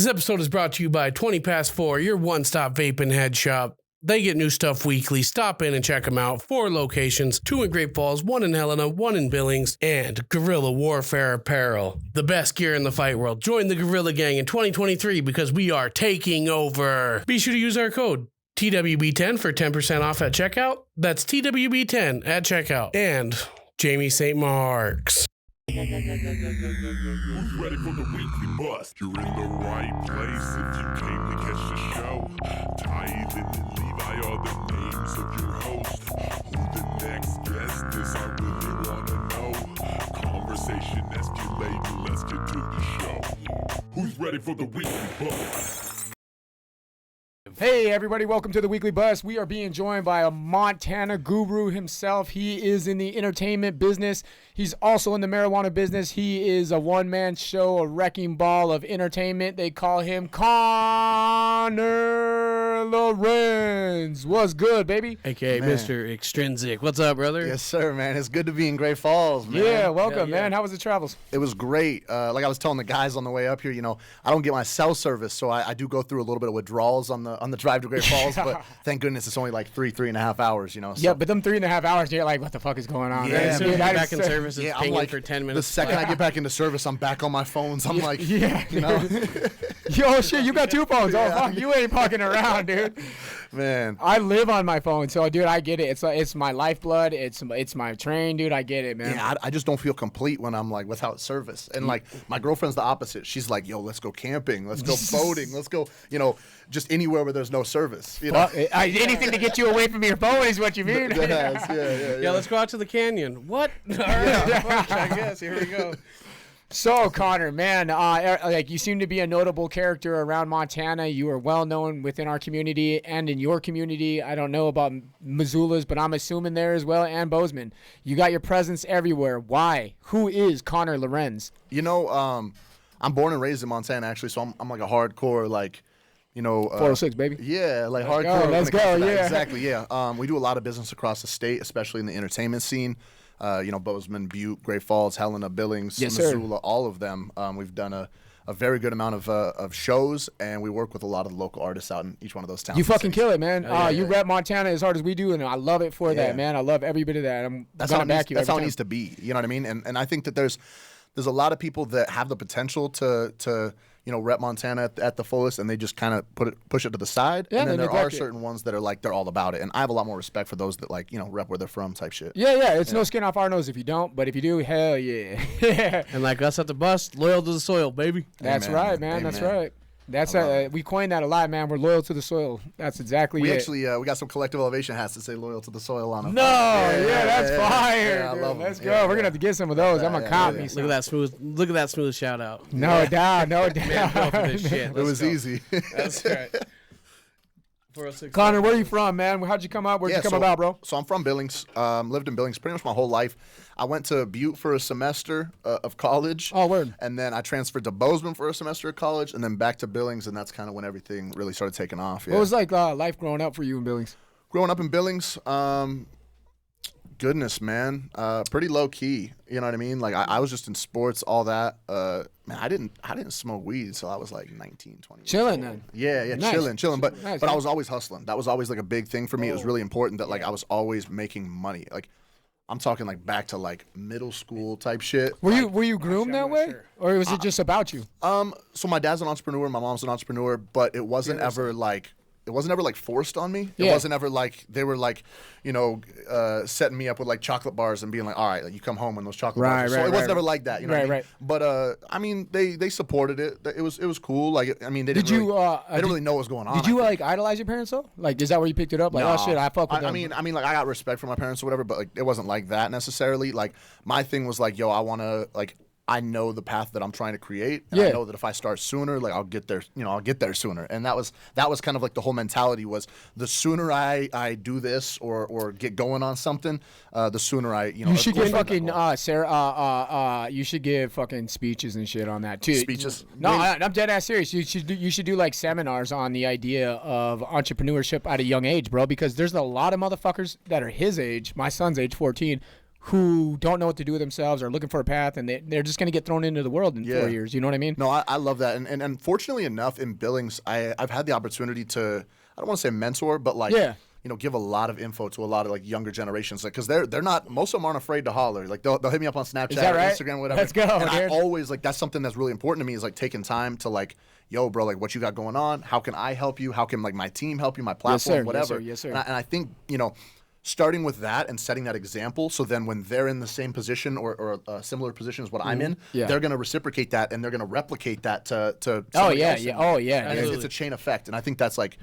This episode is brought to you by 20 Past 4, your one-stop vape and head shop. They get new stuff weekly. Stop in and check them out. 4 locations, 2 in Great Falls, 1 in Helena, 1 in Billings, and Guerrilla Warfare Apparel. The best gear in the fight world. Join the Guerrilla Gang in 2023 because we are taking over. Be sure to use our code TWB10 for 10% off at checkout. That's TWB10 at checkout. And Jamie St. Mark's. Who's ready for the weekly bust? You're in the right place if you came to catch the show. Tithe and Levi are the names of your host. Who the next guest is, I really wanna know. Conversation escalating, let's get to the show. Who's ready for the weekly bust? Hey everybody, welcome to the Weekly Bus. We are being joined by a Montana guru himself. He is in the entertainment business. He's also in the marijuana business. He is a one-man show, a wrecking ball of entertainment. They call him Connor Lorenz. What's good, baby? AKA Man. Mr. Extrinsic. What's up, brother? Yes, sir, man. It's good to be in Great Falls, man. Yeah, welcome, Yeah, yeah. man. How was the travels? It was great. Like I was telling the guys on the way up here, you know, I don't get my cell service, so I do go through a little bit of withdrawals on the drive to Great Falls, but thank goodness it's only like 3.5 hours, you know. So. Yeah, but them 3.5 hours, you're like, what the fuck is going on? Yeah, man? As soon as you Dude, get I back in just- service, it's Yeah, I'm pinging like, for 10 the minutes. second I get back into service, I'm back on my phones. I'm like, Yeah, you know, yo, shit, you got 2 phones. Oh, fuck, you ain't fucking around, dude. man. I live on my phone, so dude, I get it. It's my lifeblood. It's my train, dude. I get it, man. Yeah, I just don't feel complete when I'm like without service. And like my girlfriend's the opposite. She's like, yo, let's go camping, let's go boating, let's go, you know, just anywhere where there's no service. You know, Anything to get you away from your phone is what you mean. Yeah, let's go out to the canyon. What? All right, fuck, I guess. Here we go. So Connor, man, like you seem to be a notable character around Montana. You are well known within our community and in your community. I don't know about Missoula's, but I'm assuming there as well, and Bozeman. You got your presence everywhere. Why? Who is Connor Lorenz? You know, I'm born and raised in Montana actually, so I'm like a hardcore like, you know, 406, baby. Yeah, like Let's hardcore. go, let's when it comes go, to that. yeah. Exactly, yeah. We do a lot of business across the state, especially in the entertainment scene. You know, Bozeman, Butte, Great Falls, Helena, Billings, Yes, sir. Missoula, all of them. We've done a very good amount of shows, and we work with a lot of the local artists out in each one of those towns. You and fucking cities. kill it, man. You rep Montana as hard as we do, and I love it for Yeah. that, man. I love every bit of that. I'm That's how gonna it needs, back you. that's every how it time. needs to be. You know what I mean? And I think that there's a lot of people that have the potential to you know, rep Montana at the fullest, and they just kind of push it to the side. Yeah, and then they there are neglect it. certain ones that are like they're all about it, and I have a lot more respect for those that like, you know, rep where they're from type shit. Yeah, it's no skin off our nose if you don't, but if you do, hell yeah. And like us at the bus, loyal to the soil, baby. That's Amen. right, man. That's Amen. right. That's I love we coined that a lot, man. We're loyal to the soil. That's exactly We it. actually we got some collective elevation hats that say "loyal to the soil" on them. No, yeah, that's fire. Yeah, I dude. love 'em. Let's go. Yeah, We're gonna have to get some of those. I'm Yeah, gonna yeah, cop yeah. me Look some. Look at that smooth shout out. No doubt, no Man, doubt. built for this shit. It was easy. That's right. 406. Connor, where are you from, man? How'd you come up? Where'd you come about, bro? So I'm from Billings. Lived in Billings pretty much my whole life. I went to Butte for a semester of college. Oh, word. And then I transferred to Bozeman for a semester of college, and then back to Billings, and that's kind of when everything really started taking off. Yeah. What was like life growing up for you in Billings? Growing up in Billings? Goodness, man. Pretty low key. You know what I mean? Like I was just in sports, all that. Man, I didn't smoke weed until I was like 19, 20. Chilling then. Yeah, Nice. chilling. But Nice, but I man. was always hustling. That was always like a big thing for me. It was really important that like I was always making money. Like I'm talking like back to like middle school type shit. Were you groomed that way, or was it just about you? So my dad's an entrepreneur, my mom's an entrepreneur, but it wasn't ever like forced on me. It Yeah. wasn't ever like they were like, you know, setting me up with like chocolate bars and being like, all right, like, you come home when those chocolate bars. So it wasn't ever like that, you know. Right, what I mean? right. But I mean, they supported it. It was cool. Like I mean, they Did didn't you? really, they didn't really know what was going on. Did you I think. like idolize your parents though? Like, is that where you picked it up? Like, oh shit, I fuck with them. I mean, like I got respect for my parents or whatever, but like it wasn't like that necessarily. Like my thing was like, yo, I want to like. I know the path that I'm trying to create. And Yeah. I know that if I start sooner, like I'll get there, you know, I'll get there sooner. And that was kind of like the whole mentality was the sooner I do this or get going on something, the sooner I, you know. You of should course give I got fucking going. Sarah. You should give fucking speeches and shit on that too. Speeches? No, I'm dead ass serious. You should do like seminars on the idea of entrepreneurship at a young age, bro. Because there's a lot of motherfuckers that are his age, my son's age, 14, who don't know what to do with themselves or looking for a path, and they're just going to get thrown into the world in 4 years. You know what I mean? No, I love that. And fortunately enough, in Billings, I've had the opportunity to, I don't want to say mentor, but like, give a lot of info to a lot of like younger generations, like, because they're not, most of them aren't afraid to holler. Like they'll hit me up on Snapchat or right? Instagram, whatever. Let's go. And dude. I always like, that's something that's really important to me, is like taking time to like, yo, bro, like what you got going on? How can I help you? How can like my team help you? My platform, whatever. Yes, sir. And I think, starting with that and setting that example, so then when they're in the same position or a similar position as what I'm in, they're going to reciprocate that and they're going to replicate that to somebody else. And it's a chain effect, and I think that's like,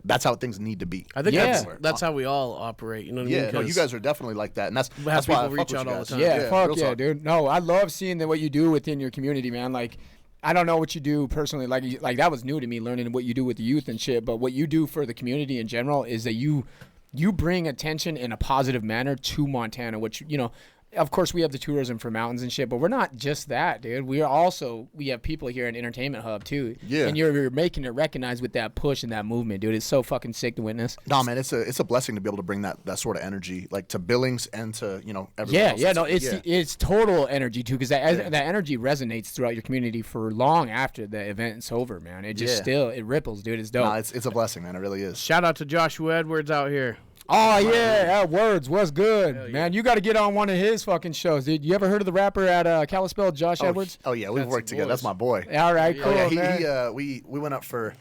that's how things need to be. I think that's how we all operate. You know what I mean? Yeah, no, you guys are definitely like that, and that's why people I fuck reach with out you all the guys. time. Yeah, fuck yeah, talk. dude. No, I love seeing what you do within your community, man. Like, I don't know what you do personally. Like that was new to me, learning what you do with the youth and shit. But what you do for the community in general is that you bring attention in a positive manner to Montana, which, of course we have the tourism for mountains and shit, but we're not just that, dude. We have people here in Entertainment Hub too. Yeah. And you're making it recognized with that push and that movement, dude. It's so fucking sick to witness. No, man, it's a blessing to be able to bring that sort of energy, like to Billings and to, everyone else. It's total energy too, because that energy resonates throughout your community for long after the event's over, man. It just it ripples, dude. It's dope. No, it's a blessing, man. It really is. Shout out to Joshua Edwards out here. Oh, yeah, Edwards, what's good? Man, you got to get on one of his fucking shows. Did you ever heard of the rapper at Kalispell, Josh Edwards? Oh, yeah, we've worked together. That's my boy. All right, cool, man. We went up for,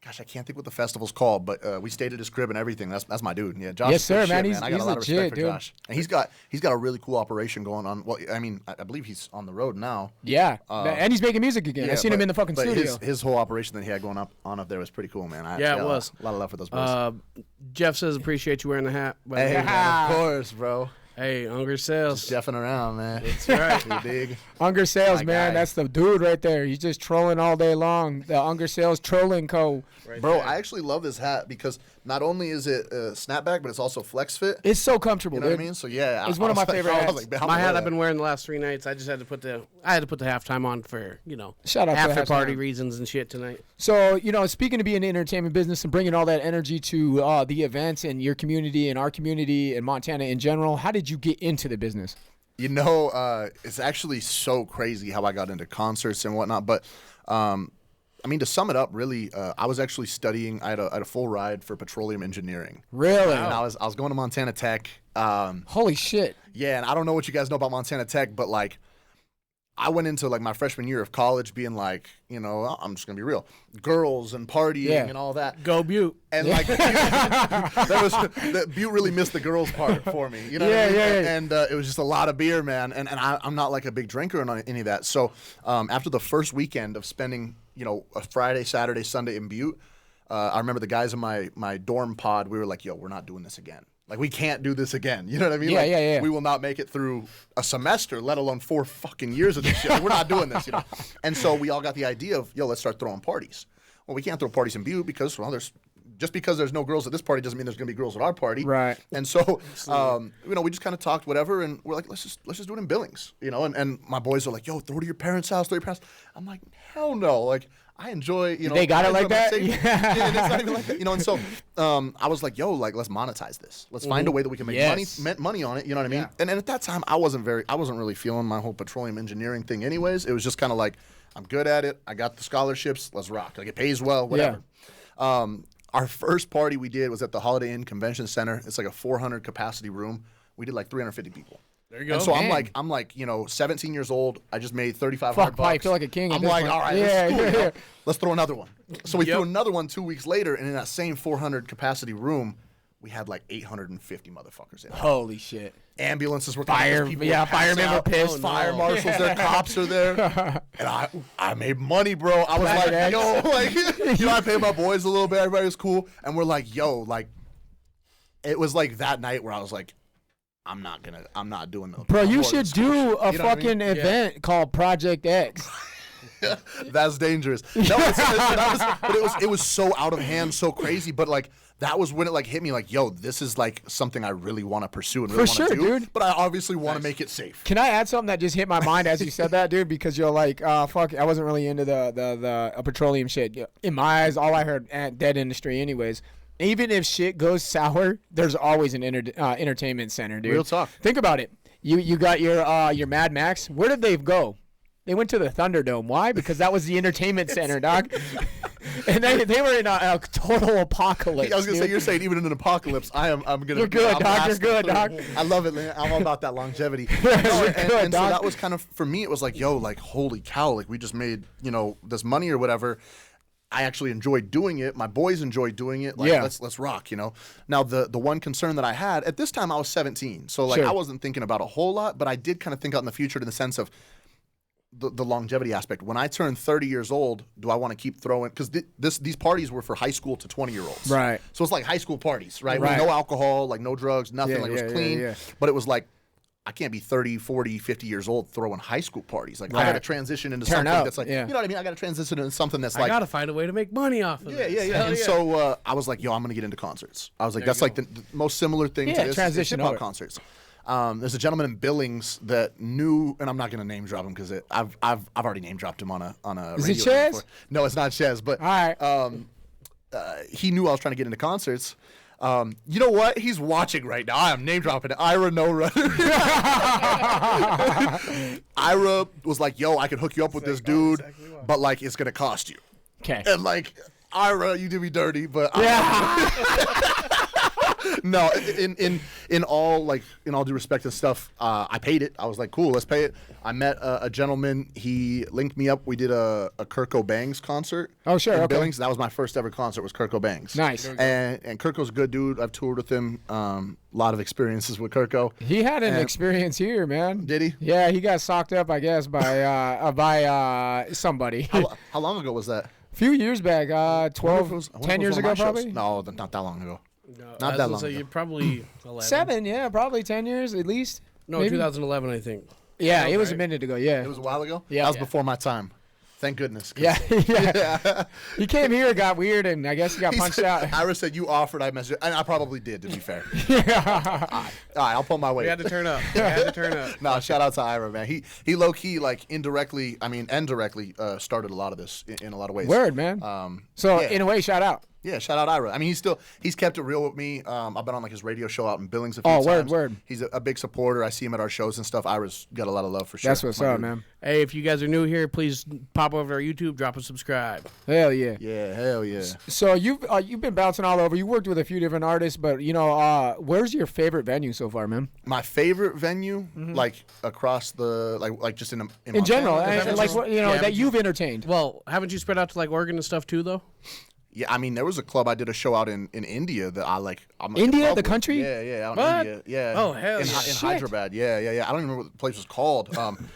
gosh, I can't think what the festival's called, but we stayed at his crib and everything. That's my dude. Yeah, Josh. Yes, sir, man. I got a lot of legit, respect for dude. Josh. And he's got a really cool operation going on. Well, I mean, I believe he's on the road now. Yeah, and he's making music again. I seen him in the fucking studio. His whole operation that he had going up there was pretty cool, man. It was. A lot of love for those boys. Jeff says appreciate you wearing the hat. Hey, man, of course, bro. Hey, Unger Sales. Just jeffing around, man. That's right. You dig? Unger Sales, man. That's the dude right there. He's just trolling all day long. The Unger Sales Trolling Co. Right, bro, I actually love this hat because not only is it snapback, but it's also flex fit. It's so comfortable, You know dude. what I mean? So yeah, it's one of my favorite hats. My hat I've been wearing the last 3 nights. I just had to put the halftime on for shout out after to party reasons and shit tonight. So speaking of being in the entertainment business and bringing all that energy to the events and your community and our community and Montana in general, how did you get into the business? It's actually so crazy how I got into concerts and whatnot, but. I mean, to sum it up, really, I was actually studying. I had a full ride for petroleum engineering. Really? And I was going to Montana Tech. Holy shit! Yeah, and I don't know what you guys know about Montana Tech, but like, I went into like my freshman year of college being like, I'm just gonna be real, girls and partying and all that. Go Butte. And like, Butte really missed the girls part for me. You know what I mean? And it was just a lot of beer, man. And I'm not like a big drinker or any of that. So after the first weekend of spending, a Friday, Saturday, Sunday in Butte, I remember the guys in my dorm pod, we were like, yo, we're not doing this again. Like, we can't do this again. You know what I mean? Yeah. We will not make it through a semester, let alone 4 fucking years of this shit. Like, we're not doing this, And so we all got the idea of, let's start throwing parties. Well, we can't throw parties in Butte because, just because there's no girls at this party doesn't mean there's going to be girls at our party. Right. And so, we just kind of talked whatever, and we're like, let's just do it in Billings, And my boys are like, yo, throw it to your parents' house, I'm like, hell no. Like, I enjoy, They got it like that? Yeah, it's not even like that, And so I was like, yo, like, let's monetize this. Let's find a way that we can make money on it, you know what I mean? And at that time, I wasn't really feeling my whole petroleum engineering thing anyways. It was just kind of like, I'm good at it. I got the scholarships. Let's rock. Like, it pays well, whatever. Yeah. Our first party we did was at the Holiday Inn Convention Center. It's like a 400 capacity room. We did like 350 people. There you go. And so I'm like, 17 years old. I just made $3,500. I feel like a king. I'm like, all right, let's throw another one. So we threw another one 2 weeks later, and in that same 400 capacity room, we had like 850 motherfuckers in it. Holy shit. Ambulances were coming. Firemen were pissed. Fire marshals, their cops are there. And I made money, bro. I was like, yo, I paid my boys a little bit. Everybody was cool. And we're like, yo, like, it was like that night where I was like, I'm not doing those. Bro, you should do a fucking event called Project X. That's dangerous. No, but it was so out of hand, so crazy. But like, that was when it like hit me like, yo, this is like something I really want to pursue and really want to do. Dude. But I obviously want to make it safe. Can I add something that just hit my mind as you said that, dude? Because you're like, fuck, I wasn't really into the petroleum shit. In my eyes, all I heard, dead industry anyways. Even if shit goes sour, there's always an entertainment center, dude. Real talk. Think about it. You got your Mad Max. Where did they go? They went to the Thunderdome. Why? Because that was the entertainment center, dog. And they were in a total apocalypse. I was gonna say, you're saying even in an apocalypse, I'm gonna. You're good, dog. You're good, dog. I love it, man. I'm all about that longevity. So that was kind of, for me, it was like, yo, like, holy cow, like we just made, this money or whatever. I actually enjoyed doing it. My boys enjoyed doing it. Like, let's rock, Now, the one concern that I had, at this time I was 17. So, like, I wasn't thinking about a whole lot, but I did kind of think out in the future in the sense of the longevity aspect. When I turn 30 years old, do I want to keep throwing? Because these parties were for high school to 20-year-olds. Right. So it's like high school parties, right? With no alcohol, like no drugs, nothing. It was clean. Yeah. But it was like, I can't be 30, 40, 50 years old throwing high school parties. Like, I got to transition into something that's like, you know what I mean? I got to transition into something that's like. I got to find a way to make money off of it. Yeah. And so I was like, yo, I'm going to get into concerts. I was like, that's like the most similar thing to this. Transition hip-hop concerts. There's a gentleman in Billings that knew, and I'm not going to name drop him because I've already name dropped him on a Is radio it Chez? before. No, it's not Chez, but all right. he knew I was trying to get into concerts. You know what? He's watching right now. I am name dropping it. Ira No Runner. Ira was like, yo, I can hook you up with this dude, but like it's gonna cost you. Okay. And like, Ira, you did me dirty, but no, in all due respect and stuff, I paid it. I was like, cool, let's pay it. I met a gentleman. He linked me up. We did a Kurt Cobain's concert. Oh, sure. In Billings. That was my first ever concert. Was Kurt Cobain's. Nice. And Kirko's a good dude. I've toured with him. A lot of experiences with Kirko. He had an experience here, man. Did he? Yeah, he got socked up, I guess, by somebody. How long ago was that? A few years back, 10 years ago, probably. No, not that long ago. No, not that long. So you're probably 11. 7, yeah, probably 10 years at least. No, maybe? 2011, I think. Yeah, it was a minute ago. Yeah, it was a while ago. Yeah, that was before my time. Thank goodness. Yeah. He came here, got weird, and I guess he got punched out. Ira said you offered, I messaged, and I probably did, to be fair. Yeah. All right, I'll pull my weight. We had to turn up. No, shout out to Ira, man. He low key, like indirectly, started a lot of this in a lot of ways. Word, man. In a way, shout out. Yeah, shout out Ira. I mean, he's kept it real with me. I've been on like his radio show out in Billings a few times. Word. He's a big supporter. I see him at our shows and stuff. Ira's got a lot of love for sure. That's what's up, man. Hey, if you guys are new here, please pop over to our YouTube, drop a subscribe. Hell yeah. Yeah, hell yeah. So you've been bouncing all over. You worked with a few different artists, but where's your favorite venue so far, man? My favorite venue, like across the like just in general, Montana? like what that you've entertained. Well, haven't you spread out to like Oregon and stuff too, though? Yeah, I mean, there was a club I did a show out in India that I'm like India, the country? Yeah, out what? in India. Yeah. Oh, hell in Hyderabad. Yeah. I don't even remember what the place was called.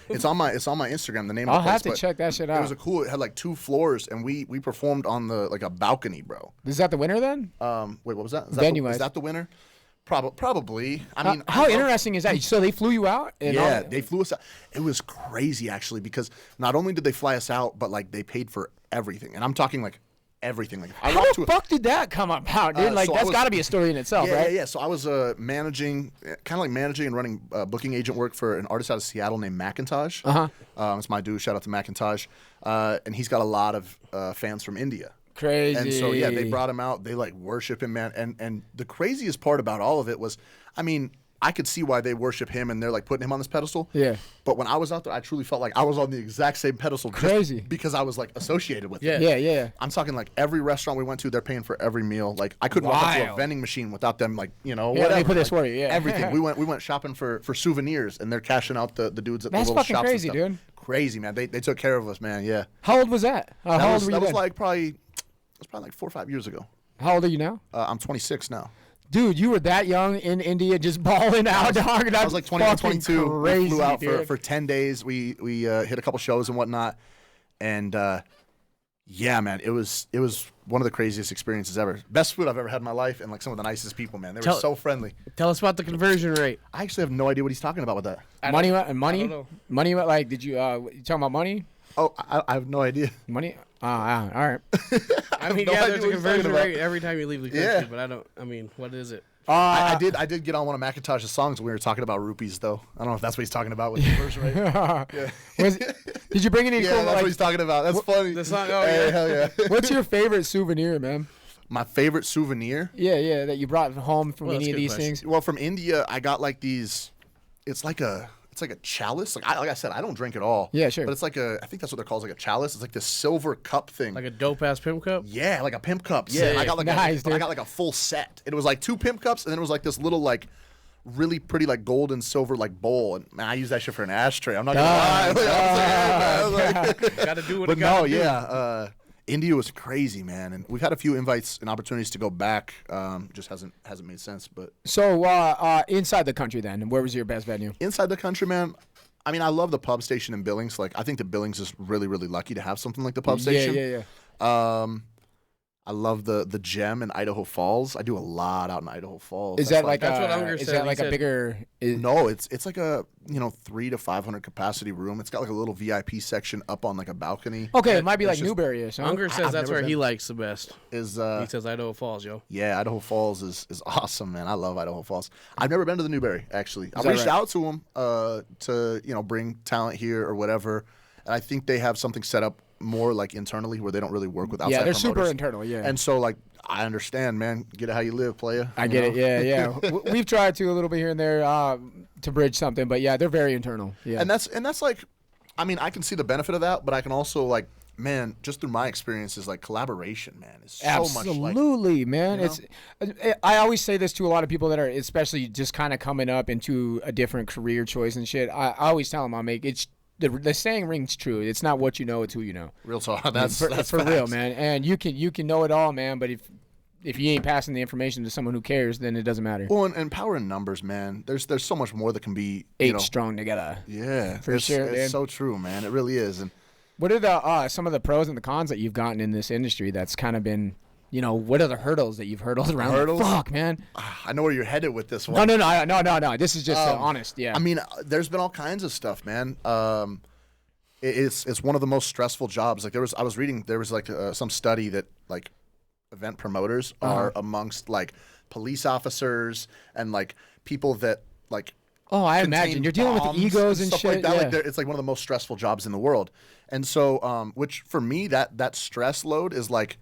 It's on my Instagram. The name. I'll of the place, have to check that shit out. It was It had like 2 floors, and we performed on a balcony, bro. Is that the winner then? Wait, what was that? Venue-wise. Is that the winner? Probably. I mean, how interesting is that? So they flew you out? They flew us out. It was crazy actually because not only did they fly us out, but like they paid for everything, and I'm talking like. Everything. Like, how the fuck did that come about, dude? That's got to be a story in itself, right? Yeah. So I was managing and running booking agent work for an artist out of Seattle named Macintosh. It's my dude. Shout out to Macintosh. And he's got a lot of fans from India. Crazy. And so they brought him out. They like worship him, man. And the craziest part about all of it was, I mean, I could see why they worship him and they're like putting him on this pedestal. Yeah. But when I was out there, I truly felt like I was on the exact same pedestal. Crazy. Just because I was like associated with it. Yeah. I'm talking like every restaurant we went to, they're paying for every meal. Like I couldn't walk up to a vending machine without them, like, whatever. Let me put this for you. Yeah. Everything. We went shopping for souvenirs and they're cashing out the dudes at the little shops. That's fucking crazy, dude. Crazy, man. They took care of us, man. Yeah. How old was that? How old were you That was then? like probably like 4 or 5 years ago. How old are you now? I'm 26 now. Dude, you were that young in India just balling out, dog. I was like 21, 22. Crazy, we flew out dude. for 10 days. We hit a couple shows and whatnot. And yeah, man, it was one of the craziest experiences ever. Best food I've ever had in my life, and like some of the nicest people, man. They were so friendly. Tell us about the conversion rate. I actually have no idea what he's talking about with that. Money? I don't know. Money? Like, did you talking about money? Oh, I have no idea. Money? All right. I mean, there's a conversion rate every time you leave the country, but what is it? I did get on one of Macintosh's songs when we were talking about rupees, though. I don't know if that's what he's talking about with the conversion rate. Yeah. Did you bring any Yeah, cool, that's what he's talking about. That's funny. The song, Hey, hell yeah. What's your favorite souvenir, man? My favorite souvenir? Yeah, that you brought home from Well, any that's of a good these question. things. Well, from India, I got like these. it's like a chalice. Like I said, I don't drink at all. Yeah, sure. But it's like I think that's what they're called, like a chalice. It's like this silver cup thing. Like a dope ass pimp cup. Yeah, like a pimp cup. Yeah, and I got like I got like a full set. It was like 2 pimp cups, and then it was like this little like really pretty like gold and silver like bowl. And man, I use that shit for an ashtray. I'm not gonna lie. Gotta do what but you gotta no, do. yeah. India was crazy, man, and we've had a few invites and opportunities to go back. Just hasn't made sense. But So inside the country, then, where was your best venue? inside the country, man. I mean, I love the pub station in Billings. Like, I think that Billings is really, really lucky to have something like the pub station. Yeah. I love the Gem in Idaho Falls. I do a lot out in Idaho Falls. Is that like that's what Unger is said. that He like a said- bigger? No, it's like a 300 to 500 capacity room. It's got like a little VIP section up on like a balcony. Okay, it might be it's like just- Newberry-ish. Huh? Unger says I've that's never where been. he likes the best. Is He says Idaho Falls, yo. Yeah, Idaho Falls is awesome, man. I love Idaho Falls. I've never been to the Newberry, actually. I that reached right? out to them to bring talent here or whatever, and I think they have something set up more like internally where they don't really work with outside Yeah, they're promoters. super internal. Yeah. And so like I understand, man. Get it how you live, playa. I get it. Yeah. We've tried to a little bit here and there to bridge something, but yeah, they're very internal. Yeah. And that's like, I mean, I can see the benefit of that, but I can also like, man, just through my experiences, like collaboration, man, is so much like. Absolutely, man. you know? It's. I always say this to a lot of people that are, especially just kind of coming up into a different career choice and shit. I always tell them, it's. The saying rings true. It's not what you know; it's who you know. Real talk. That's for facts. real, man. And you can know it all, man. But if you ain't passing the information to someone who cares, then it doesn't matter. Well, and power in numbers, man. There's so much more that can be. Eight strong together. Yeah, For sure, It's dude. so true, man. It really is. And What are the some of the pros and the cons that you've gotten in this industry? That's kind of been, what are the hurdles that you've hurdled around? Hurdles? Fuck, man. I know where you're headed with this one. No. This is just honest. Yeah. I mean, there's been all kinds of stuff, man. It's one of the most stressful jobs. Like I was reading, there was like some study that like event promoters are amongst like police officers and like people that like. Oh, I contain imagine you're dealing with bombs egos and stuff shit. like that. Yeah. Like it's like one of the most stressful jobs in the world, and so which for me that stress load is like.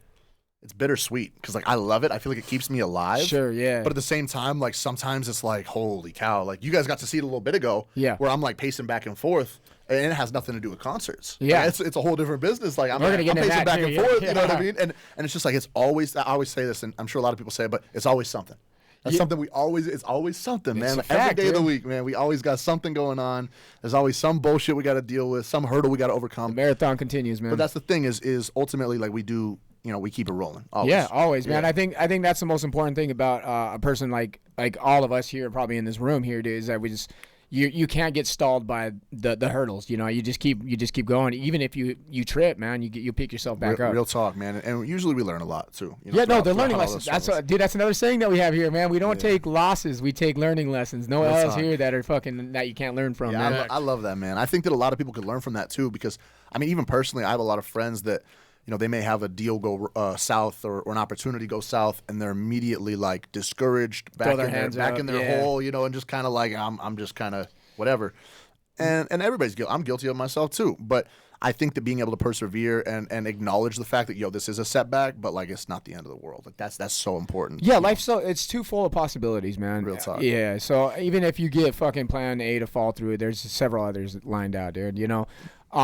It's bittersweet because like I love it. I feel like it keeps me alive. Sure, yeah. But at the same time, like sometimes it's like, holy cow! Like you guys got to see it a little bit ago. Yeah. Where I'm like pacing back and forth, and it has nothing to do with concerts. Yeah. Like, it's a whole different business. Like I'm We're gonna get into pacing that back too, and yeah. forth. You know what I Yeah. mean? And it's just like it's always. I always say this, and I'm sure a lot of people say it, but it's always something. That's something we always. It's always something, man. a Every fact, day of the dude. week, man. We always got something going on. There's always some bullshit we got to deal with, some hurdle we got to overcome. Marathon continues, man. But that's the thing is ultimately like we do. We keep it rolling. Always. Yeah, always, man. Yeah. I think that's the most important thing about a person like all of us here, probably in this room here, dude, is that we just you can't get stalled by the hurdles. You just keep going. Even if you trip, man, you pick yourself back up. Real talk, man. And usually we learn a lot too. They're learning lessons. That's another saying that we have here, man. We don't take losses, we take learning lessons. No one Real else talk. here that are fucking that you can't learn from, Yeah, man. I love that, man. I think that a lot of people could learn from that too, because I mean, even personally, I have a lot of friends that. They may have a deal go south or an opportunity go south, and they're immediately like discouraged, back in their hole, and just kind of like I'm just kind of whatever. And everybody's guilty. I'm guilty of myself too. But I think that being able to persevere and acknowledge the fact that this is a setback, but like it's not the end of the world. Like that's so important. Yeah, life's it's too full of possibilities, man. Real talk. Yeah, so even if you get fucking plan A to fall through, there's several others lined out, dude.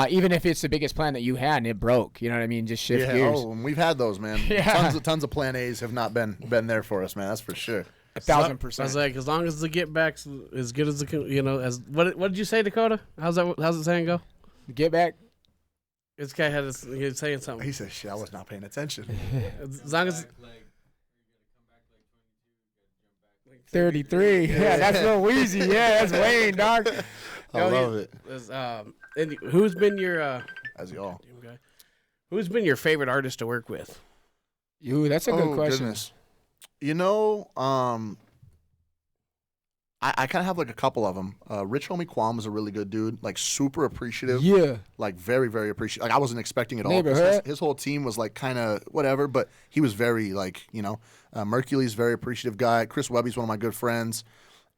Even if it's the biggest plan that you had and it broke, you know what I mean? Just shift gears. Oh, and we've had those, man. Yeah. Tons of plan A's have not been there for us, man. That's for sure. 1,000%. I was like, as long as the get back's as good as as what did you say, Dakota? How's the saying go? Get back. This guy he was saying something. He said, "Shit, I was not paying attention." As long as 33. Yeah, that's Lil Weezy. Yeah, that's Wayne, dog. I love it. And who's been your As y'all. okay. Who's been your favorite artist to work with? Ooh, that's a good question. Goodness. I kind of have like a couple of them. Rich Homie Quam was a really good dude, like super appreciative. Yeah. Like very, very appreciative. Like I wasn't expecting it all. 'Cause Neighborhood. His whole team was like kind of whatever, but he was very like, Mercury's a very appreciative guy. Chris Webby's one of my good friends.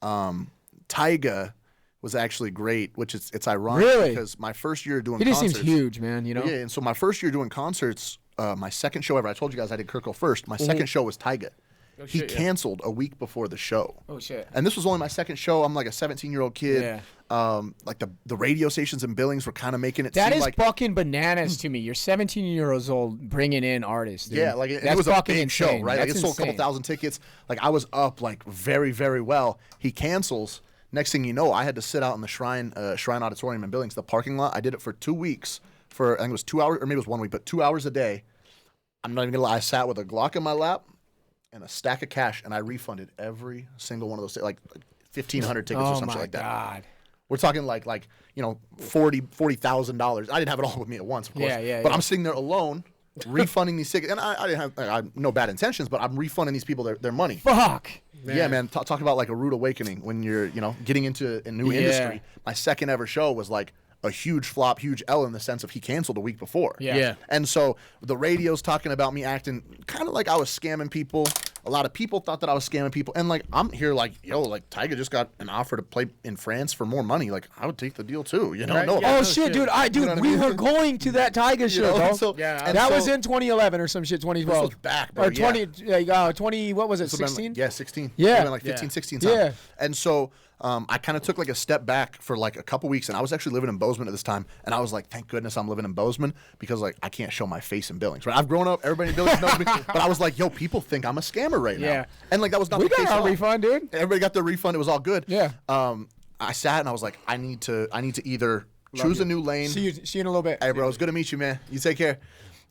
Tyga was actually great, which it's ironic Really? because my first year doing He just concerts. seems huge, man, Yeah, and so my first year doing concerts, my second show ever, I told you guys I did Kirkle first. My Mm-hmm. second show was Tyga. he canceled a week before the show. Oh shit! And this was only my second show. I'm like a 17-year-old kid. Yeah. Like the radio stations in Billings were kind of making it That seem is like fucking bananas to me. You're 17 years old bringing in artists. Dude. yeah, like it That's was a fucking big insane. show, right? Like That's it sold a couple insane. thousand tickets. Like I was up like very, very well. He cancels. Next thing you know, I had to sit out in the Shrine Auditorium in Billings, the parking lot. I did it for 2 weeks. For I think it was 2 hours, or maybe it was 1 week, but 2 hours a day. I'm not even gonna lie. I sat with a Glock in my lap and a stack of cash, and I refunded every single one of those, like 1,500 tickets or something like that. Oh my god! We're talking like $40,000. I didn't have it all with me at once, of course. Yeah. But I'm sitting there alone, refunding these tickets, and I didn't have I no bad intentions, but I'm refunding these people their money. Fuck. Yeah, man. Talk about like a rude awakening when you're getting into a new industry. My second ever show was like a huge flop, huge L in the sense of he canceled a week before. Yeah. And so the radio's talking about me acting kind of like I was scamming people. A lot of people thought that I was scamming people. And like I'm here like, yo, like Tyga just got an offer to play in France for more money. Like I would take the deal too. You know? Right? No, Yeah, Oh shit, dude! We were going to that Tiger show, know, bro. so- Yeah, that so- was in 2011 or some shit. 2012. This was back, bro, Or 20. What was it? This would've been 16. like- yeah, 16. Yeah. Would've been like 15, Yeah. 16 time. Yeah. And so I kind of took like a step back for like a couple weeks, and I was actually living in Bozeman at this time, and I was like, thank goodness I'm living in Bozeman because like I can't show my face in Billings. Right? I've grown up, everybody in Billings knows me, but I was like, yo, people think I'm a scammer right now. Yeah. And like that was not We the case got at our all. refund, dude. Everybody got their refund. It was all good. Yeah. I sat and I was like, I need to either choose a new lane. See you in a little bit. Hey, bro, it's good to meet you, man. You take care.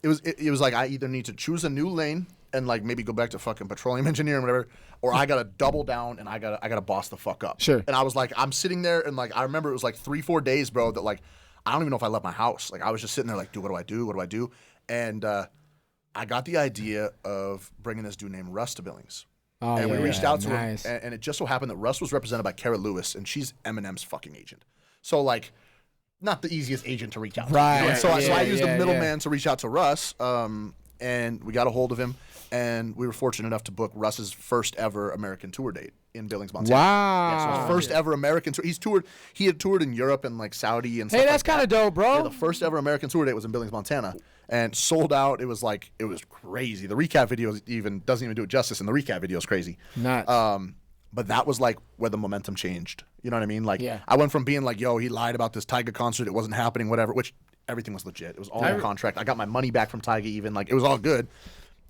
It was like I either need to choose a new lane and like maybe go back to fucking petroleum engineering, whatever, or I gotta double down and I gotta boss the fuck up. Sure. And I was like, I'm sitting there and like I remember it was like 3-4 days, bro, that like I don't even know if I left my house. Like I was just sitting there like, dude, what do I do? What do I do? And I got the idea of bringing this dude named Russ to Billings. Oh, And we yeah, reached out to nice. him, and it just so happened that Russ was represented by Kara Lewis, and she's Eminem's fucking agent. So like, not the easiest agent to reach out to. Right. And so I used Yeah, the middleman to reach out to Russ, and we got a hold of him, and we were fortunate enough to book Russ's first ever American tour date in Billings, Montana. Wow. Yeah, so his first ever American tour. He had toured in Europe and like Saudi and stuff Hey, like that's kind that. of dope, bro. Yeah, the first ever American tour date was in Billings, Montana, and sold out. It was crazy. The recap video doesn't even do it justice, and the recap video is crazy. Nuts. But that was like where the momentum changed. You know what I mean? Like, Yeah. I went from being like, yo, he lied about this Tyga concert. It wasn't happening, whatever, which everything was legit. It was all in contract. I got my money back from Tyga even. Like, it was all good.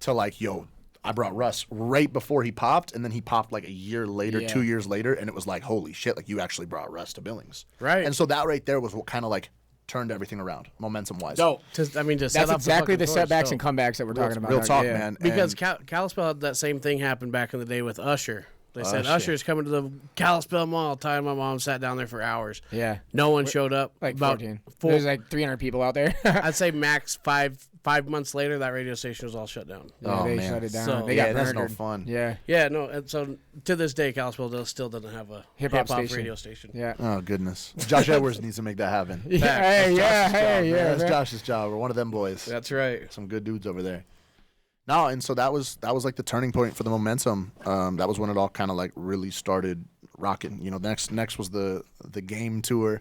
To like, yo, I brought Russ right before he popped, and then he popped like a year later, Yeah. 2 years later, and it was like, holy shit, like you actually brought Russ to Billings. Right. And so that right there was what kind of like turned everything around, momentum-wise. Dope. To set That's up exactly the fucking tour, setbacks so- and comebacks that we're talking about. Real dog. talk, Yeah. man. Because And- Kalispell had that same thing happen back in the day with Usher. They said Usher. Usher's coming to the Kalispell Mall. Ty and my mom sat down there for hours. Yeah. No one showed up. Like About 14. four- There's like 300 people out there. I'd say max five months later, that radio station was all shut down. Yeah, Oh, they man. shut it down. So- they Yeah, got that's no murdered. fun. Yeah. Yeah, no. And so to this day, Kalispell still doesn't have a Hip-hop hip-hop station. radio station. Yeah. Oh, goodness. Josh Edwards needs to make that happen. Yeah. Back. Hey, yeah. Josh's Hey, job, man. yeah. That's man. Josh's job. We're one of them boys. That's right. Some good dudes over there. No, and so that was like the turning point for the momentum. That was when it all kind of like really started rocking. You know, next was the game tour.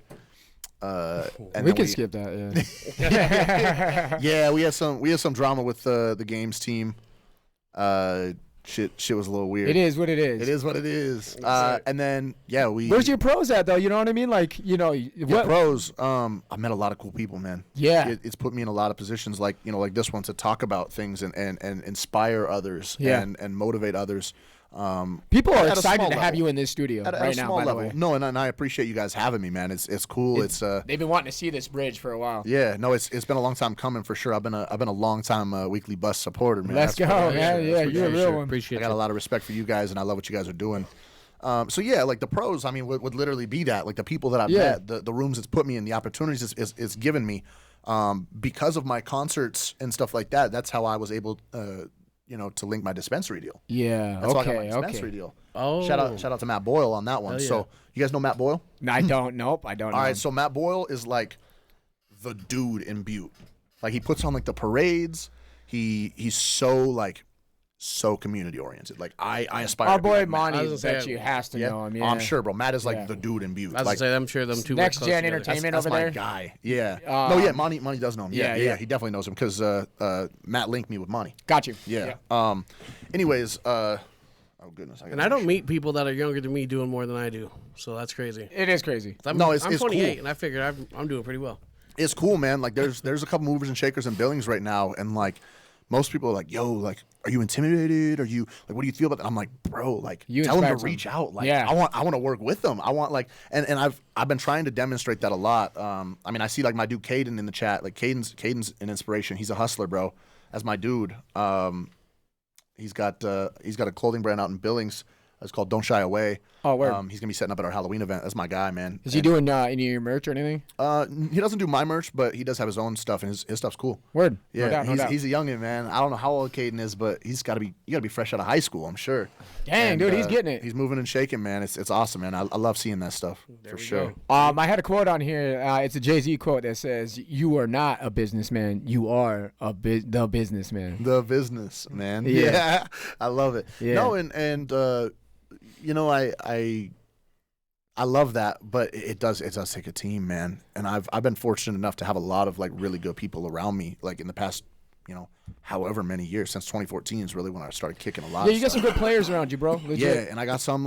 And We then could skip that. Yeah. Yeah, we had some drama with the games team. Shit was a little weird. It is what it is. It is what it is. And then we. Where's your pros at though? You know what I mean? Like, what? Pros? I met a lot of cool people, man. Yeah. It's put me in a lot of positions like like this one to talk about things and inspire others Yeah. and motivate others. People are at a excited small to have level. you in this studio At a right now. small By the level. way, No, and I appreciate you guys having me, man. It's cool. It's they've been wanting to see this bridge for a while. yeah, no, it's been a long time coming for sure. I've been a long time weekly bus supporter, man. Let's That's go, for man. sure. Yeah, That's for you're a sure. real one. Appreciate I got a lot of respect for you guys, and I love what you guys are doing. So yeah, like the pros, I mean, would literally be that, like the people that I've Yeah. met, the rooms it's put me in, the opportunities it's given me, because of my concerts and stuff like that. That's how I was able, to link my dispensary deal. Yeah. That's how I got my Okay. dispensary Okay. deal. Oh. Shout out to Matt Boyle on that one. Hell yeah. So you guys know Matt Boyle? I don't. Nope. I don't. All know. right, so Matt Boyle is like the dude in Butte. Like he puts on like the parades. He's so community oriented. Like I aspire Our to be boy like Matt. I Monty, was gonna bet say, you has to Yeah, know him. Oh, Yeah. I'm sure, bro. Matt is like Yeah. the dude in Butte. I was Like gonna say, I'm sure them two. Next work close Gen together. Entertainment that's over my there. guy. Yeah. No, yeah. Monty does know him. Yeah. He definitely knows him because Matt linked me with Monty. Got you. Yeah. Anyways, Oh goodness! And I don't meet people that are younger than me doing more than I do, so that's crazy. It is crazy. I'm 28, cool. and I figured I'm doing pretty well. It's cool, man. Like there's a couple movers and shakers in Billings right now, and like most people are like, yo, like, are you intimidated? Are you like, what do you feel about that? I'm like, bro, like, tell them to reach out. Like, I want to work with them. I want like, and I've been trying to demonstrate that a lot. I mean, I see like my dude Caden in the chat. Like Caden's an inspiration. He's a hustler, bro. That's my dude. He's got a clothing brand out in Billings. It's called Don't Shy Away. Oh, word. He's going to be setting up at our Halloween event. That's my guy, man. Is he doing any of your merch or anything? He doesn't do my merch, but he does have his own stuff, and his stuff's cool. Word. Yeah, No doubt. he's a youngin', man. I don't know how old Caden is, but you got to be fresh out of high school, I'm sure. Dang, dude, he's getting it. He's moving and shaking, man. It's awesome, man. I love seeing that stuff, for sure. I had a quote on here. It's a Jay-Z quote that says, "You are not a businessman. You are the businessman." The business, man. Yeah. Yeah. I love it. Yeah. No, and you know, I love that, but it does take a team, man. And I've been fortunate enough to have a lot of like really good people around me, like in the past, you know, however many years, since 2014 is really when I started kicking a lot. Yeah, you got some good players around you, bro. Legit. Yeah, and I got some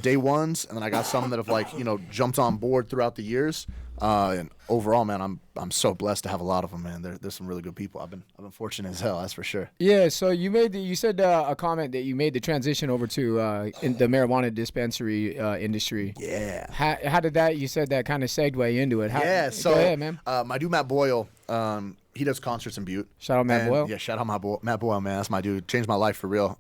day ones, and then I got some that have like, you know, jumped on board throughout the years. And overall, man, I'm so blessed to have a lot of them, man. There's some really good people. I've been fortunate as hell, that's for sure. Yeah. So you said a comment that you made the transition over to in the marijuana dispensary industry. Yeah. How did that? You said that kind of segue into it. So go ahead, man. My dude Matt Boyle, he does concerts in Butte. Shout out Matt Boyle. Yeah, shout out Matt Boyle, man. That's my dude. Changed my life for real.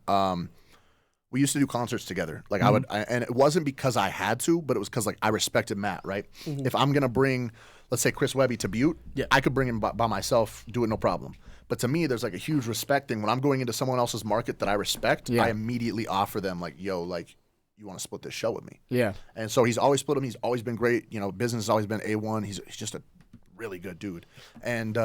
We used to do concerts together. Like and it wasn't because I had to, but it was because like I respected Matt, right? Mm-hmm. If I'm gonna bring, let's say Chris Webby to Butte, I could bring him by myself, do it no problem. But to me, there's like a huge respect thing. When I'm going into someone else's market that I respect, I immediately offer them like, yo, like, you want to split this show with me? Yeah. And so he's always split them. He's always been great. You know, business has always been A1. He's just a really good dude. And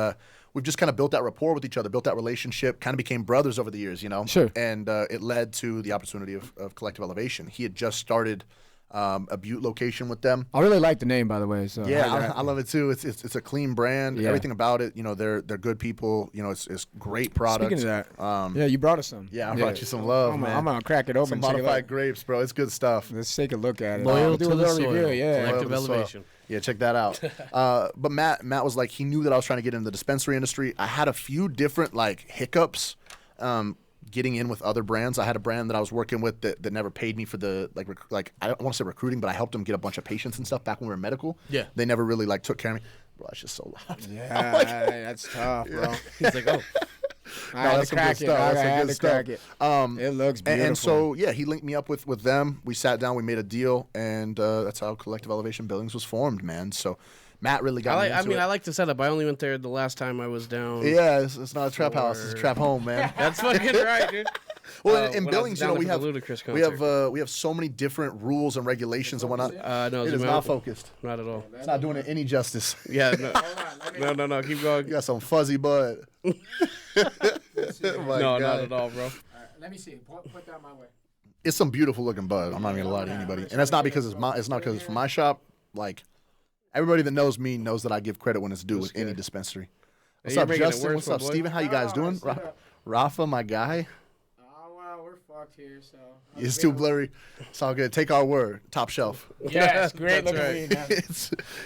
we've just kind of built that rapport with each other, built that relationship, kind of became brothers over the years, you know? Sure. And it led to the opportunity of Collective Elevation. He had just started a Butte location with them. I really like the name, by the way. So yeah, I love it too. It's a clean brand. Yeah. Everything about it, you know, they're good people. You know, it's great products. Speaking of that, yeah, you brought us some. Yeah, I brought you some love, man. I'm gonna crack it open. Some modified grapes, bro. It's good stuff. Let's take a look at it. Loyal to the soil. Review. Yeah, Collective Elevation. Yeah, check that out. But Matt was like, he knew that I was trying to get into the dispensary industry. I had a few different like hiccups getting in with other brands. I had a brand that I was working with that never paid me for the like I don't want to say recruiting, but I helped them get a bunch of patients and stuff back when we were in medical. Yeah, they never really like took care of me. Bro, that's just so loud. Yeah, like, that's tough, bro. He's like, oh. I had to crack it. I had to crack it. It looks beautiful. And so, yeah, he linked me up with them. We sat down, we made a deal, and that's how Collective Elevation Billings was formed, man. So Matt really got me into it. I like the setup. I only went there the last time I was down. Yeah, it's not a trap house. It's a trap home, man. That's fucking right, dude. Well, in Billings, you know, we have so many different rules and regulations and whatnot. No, it is not focused. Not at all. It's not doing it any justice. Yeah, no. Keep going. You got some fuzzy bud. No, not at all, bro. Let me see. Put that my way. It's some beautiful looking bud. I'm not gonna lie to anybody, and that's not because it's from my shop. Like everybody that knows me knows that I give credit when it's due with any dispensary. What's up, Justin? What's up, Steven? How you guys doing? Rafa, my guy. Here, so it's too blurry. It's all good. Take our word. Top shelf. Yes, great looking weed.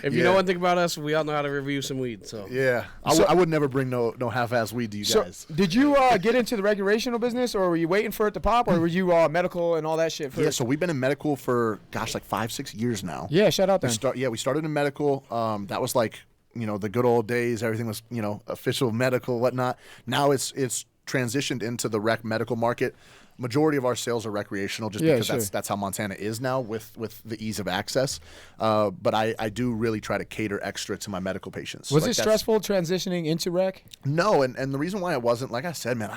If you know one thing about us, we all know how to review some weed. So yeah, I would never bring no half-ass weed to you guys. Did you get into the recreational business, or were you waiting for it to pop, or were you medical and all that shit first? Yeah, so we've been in medical for like 5-6 years now. Yeah, shout out then. We started in medical. That was like, you know, the good old days. Everything was, you know, official medical, whatnot. Now it's transitioned into the rec medical market. Majority of our sales are recreational just because that's how Montana is now with the ease of access. But I do really try to cater extra to my medical patients. Was it stressful transitioning into rec? No, and the reason why it wasn't, like I said, man,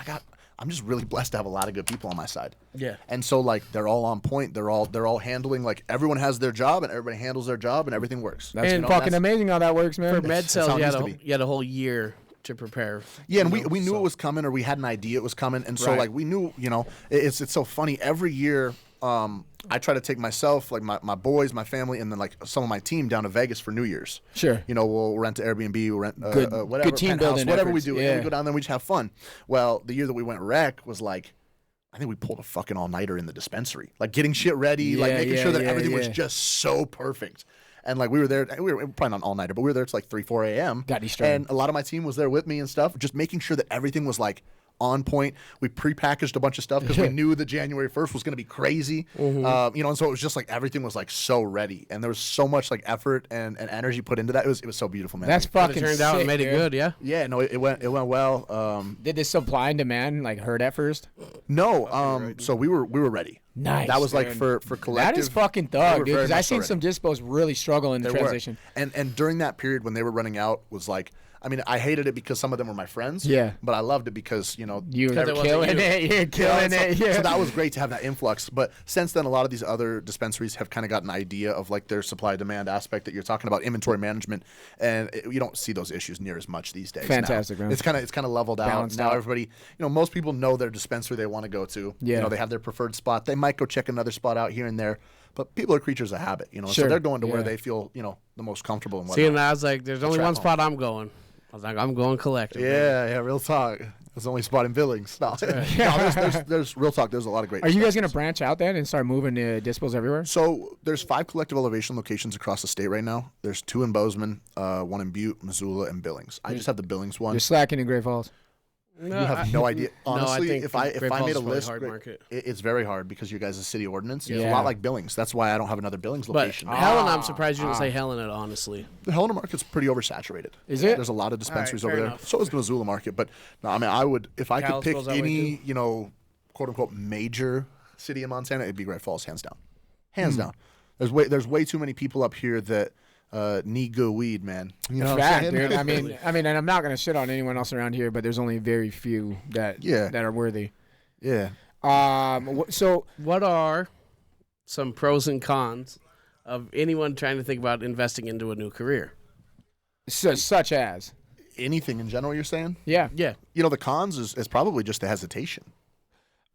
I'm just really blessed to have a lot of good people on my side. Yeah. And so like they're all on point. They're all handling, like everyone has their job and everybody handles their job and everything works. That's fucking amazing how that works, man. For med sales, you had a whole year to prepare. Yeah, and we knew it was coming, or we had an idea it was coming, and so like we knew, you know, it's so funny. Every year, I try to take myself, like my boys, my family, and then like some of my team down to Vegas for New Year's. Sure. You know, we'll rent an Airbnb, we'll rent whatever, good team building, whatever we do, and we go down there, we just have fun. Well, the year that we went rec was like, I think we pulled a fucking all-nighter in the dispensary, like getting shit ready, like making sure that everything was just so perfect. And like we were probably not all-nighter, but we were there till like 3, 4 a.m. Got distracted. And a lot of my team was there with me and stuff, just making sure that everything was like on point. We prepackaged a bunch of stuff because we knew that January 1st was going to be crazy. You know, and so it was just like everything was like so ready, and there was so much like effort and energy put into that. It was so beautiful, man. That's fucking Turned sick, out and made it good, yeah. Yeah, no, it went well. Did the supply and demand like hurt at first? No, so we were ready. Nice. That was like dude. for collective. That is fucking we were thug, dude. very Because I much seen so some dispos really struggle in the There were. transition. And during that period when they were running out was like, I mean, I hated it because some of them were my friends. Yeah. But I loved it because, you know, You were it wasn't killing you. it. You're killing it. So that was great to have that influx. But since then, a lot of these other dispensaries have kind of got an idea of like their supply demand aspect that you're talking about, inventory management, and you don't see those issues near as much these days. Fantastic, now. man. It's kind of leveled out. Balanced Now out. everybody, you know, most people know their dispensary they want to go to. Yeah. You know, they have their preferred spot. They might go check another spot out here and there. But people are creatures of habit, you know, Sure. so they're going to where Yeah. they feel, you know, the most comfortable and See, whatnot. and I was like, there's only trap one home. spot I'm going. I was like, I'm going collective. Yeah, real talk. There's the only spot in Billings. No, there's real talk. There's a lot of great. Are you guys gonna dispensaries. branch out then and start moving dispos everywhere? So there's 5 collective elevation locations across the state right now. There's 2 in Bozeman, 1 in Butte, Missoula, and Billings. I just have the Billings one. You're slacking in Great Falls. You have no idea. Honestly, think if I Great Falls made is a probably list, hard market. it's very hard because you guys' city ordinance. It's a Yeah. lot like Billings. That's why I don't have another Billings But location. Helen, I'm surprised you didn't say Helen, honestly. The Helena market's pretty oversaturated. Is it? There's a lot of dispensaries over fair there. enough. So is the Missoula market. But no, I mean, I would if I could Kalispell's pick that way any, you know, quote unquote major city in Montana, it'd be Great Falls, hands down. Hands down. There's way too many people up here that need good weed, man. You know what I'm Fact, saying? dude. I mean, and I'm not gonna shit on anyone else around here, but there's only very few that are worthy. Yeah. So What are some pros and cons of anyone trying to think about investing into a new career? such as, Anything in general, you're saying? yeah, Yeah. You know, the cons is probably just the hesitation.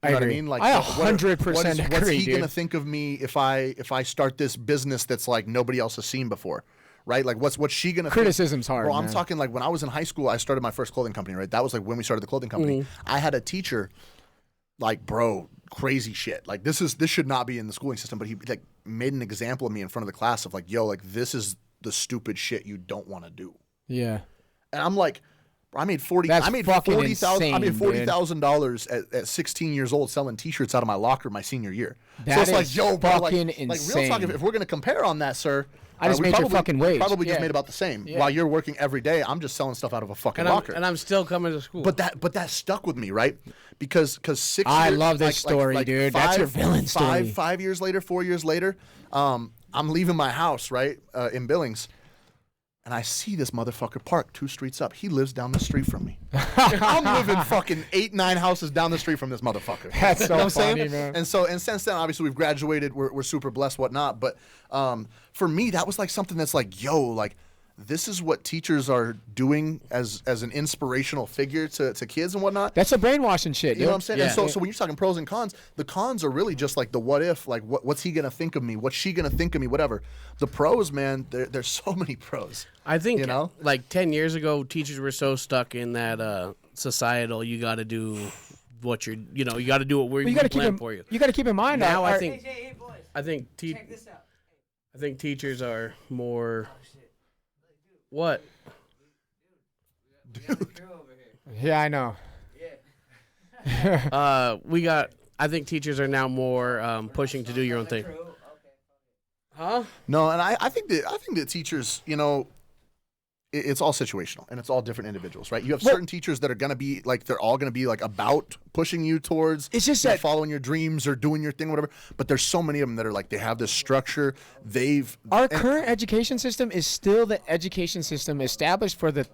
You I know agree. what I mean? Like, I what- 100% what's agree, he dude. gonna think of me if I start this business that's like nobody else has seen before, right? Like, what's she gonna Criticism's hard, Bro, I'm man. talking like when I was in high school, I started my first clothing company. Right, that was like when we started the clothing company. I had a teacher, like, bro, crazy shit. Like, this should not be in the schooling system, but he like made an example of me in front of the class of like, yo, like this is the stupid shit you don't want to do. yeah. And I'm like, I made That's I made fucking $40,000. I made insane, $40,000 at 16 years old selling T-shirts out of my locker my senior year. That so it's like, is yo, bro, like fucking real talk. insane. If we're gonna compare on that, sir, I just we made your probably- fucking we wage. Probably just Yeah. made about the same. Yeah. While you're working every day, I'm just selling stuff out of a fucking And locker. I'm still coming to school. But that stuck with me, right? Because 6 I years, love this story, dude. That's your villain story. 5 years later, 4 years later, I'm leaving my house, right, in Billings, and I see this motherfucker parked 2 streets up. He lives down the street from me. I'm living fucking 8, 9 houses down the street from this motherfucker. That's so You know what I'm funny, saying? man. And since then, obviously, we've graduated. We're super blessed, whatnot. But for me, that was like something that's like, yo, like, this is what teachers are doing as an inspirational figure to kids and whatnot. That's a brainwashing shit, dude. You know what I'm saying? Yeah. And so when you're talking pros and cons, the cons are really just like the what if, like what's he gonna think of me? What's she gonna think of me? Whatever. The pros, man, there's so many pros. I think, You know? like 10 years ago, teachers were so stuck in that societal, you got to do what you got to do what we're You gotta plan keep for you. You got to keep in mind Now I our- think I think teachers are more. What? Yeah, I know. I think teachers are now more pushing to do your own thing. Huh? No, and I think that teachers, you know, it's all situational and it's all different individuals, right? You have certain teachers that are gonna be like they're all gonna be like about pushing you towards It's just you know, that- following your dreams or doing your thing, whatever. But there's so many of them that are like they have this structure. Our current education system is still the education system established for the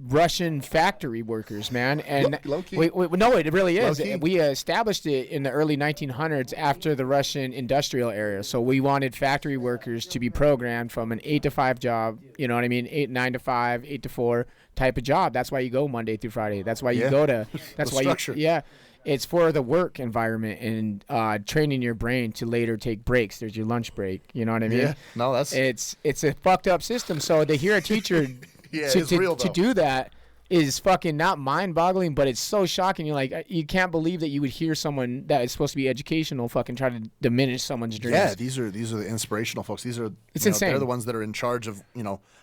Russian factory workers, man. And Yep, low-key. no, it really is. Low-key. We established it in the early 1900s after the Russian industrial era. So we wanted factory workers to be programmed from an 8 to 5 job. You know what I mean? 9 to 5, 8 to 4 type of job. That's why you go Monday through Friday. That's why you Yeah. go to. That's The why structure. It's for the work environment and training your brain to later take breaks. There's your lunch break. You know what I mean? Yeah. No, that's It's a fucked up system. So to hear a teacher Yeah, to, it's real, to though. do that, is fucking not mind-boggling, but it's so shocking. You're like, you can't believe that you would hear someone that is supposed to be educational fucking try to diminish someone's dreams. Yeah, these are the inspirational folks. These are insane. They're the ones that are in charge of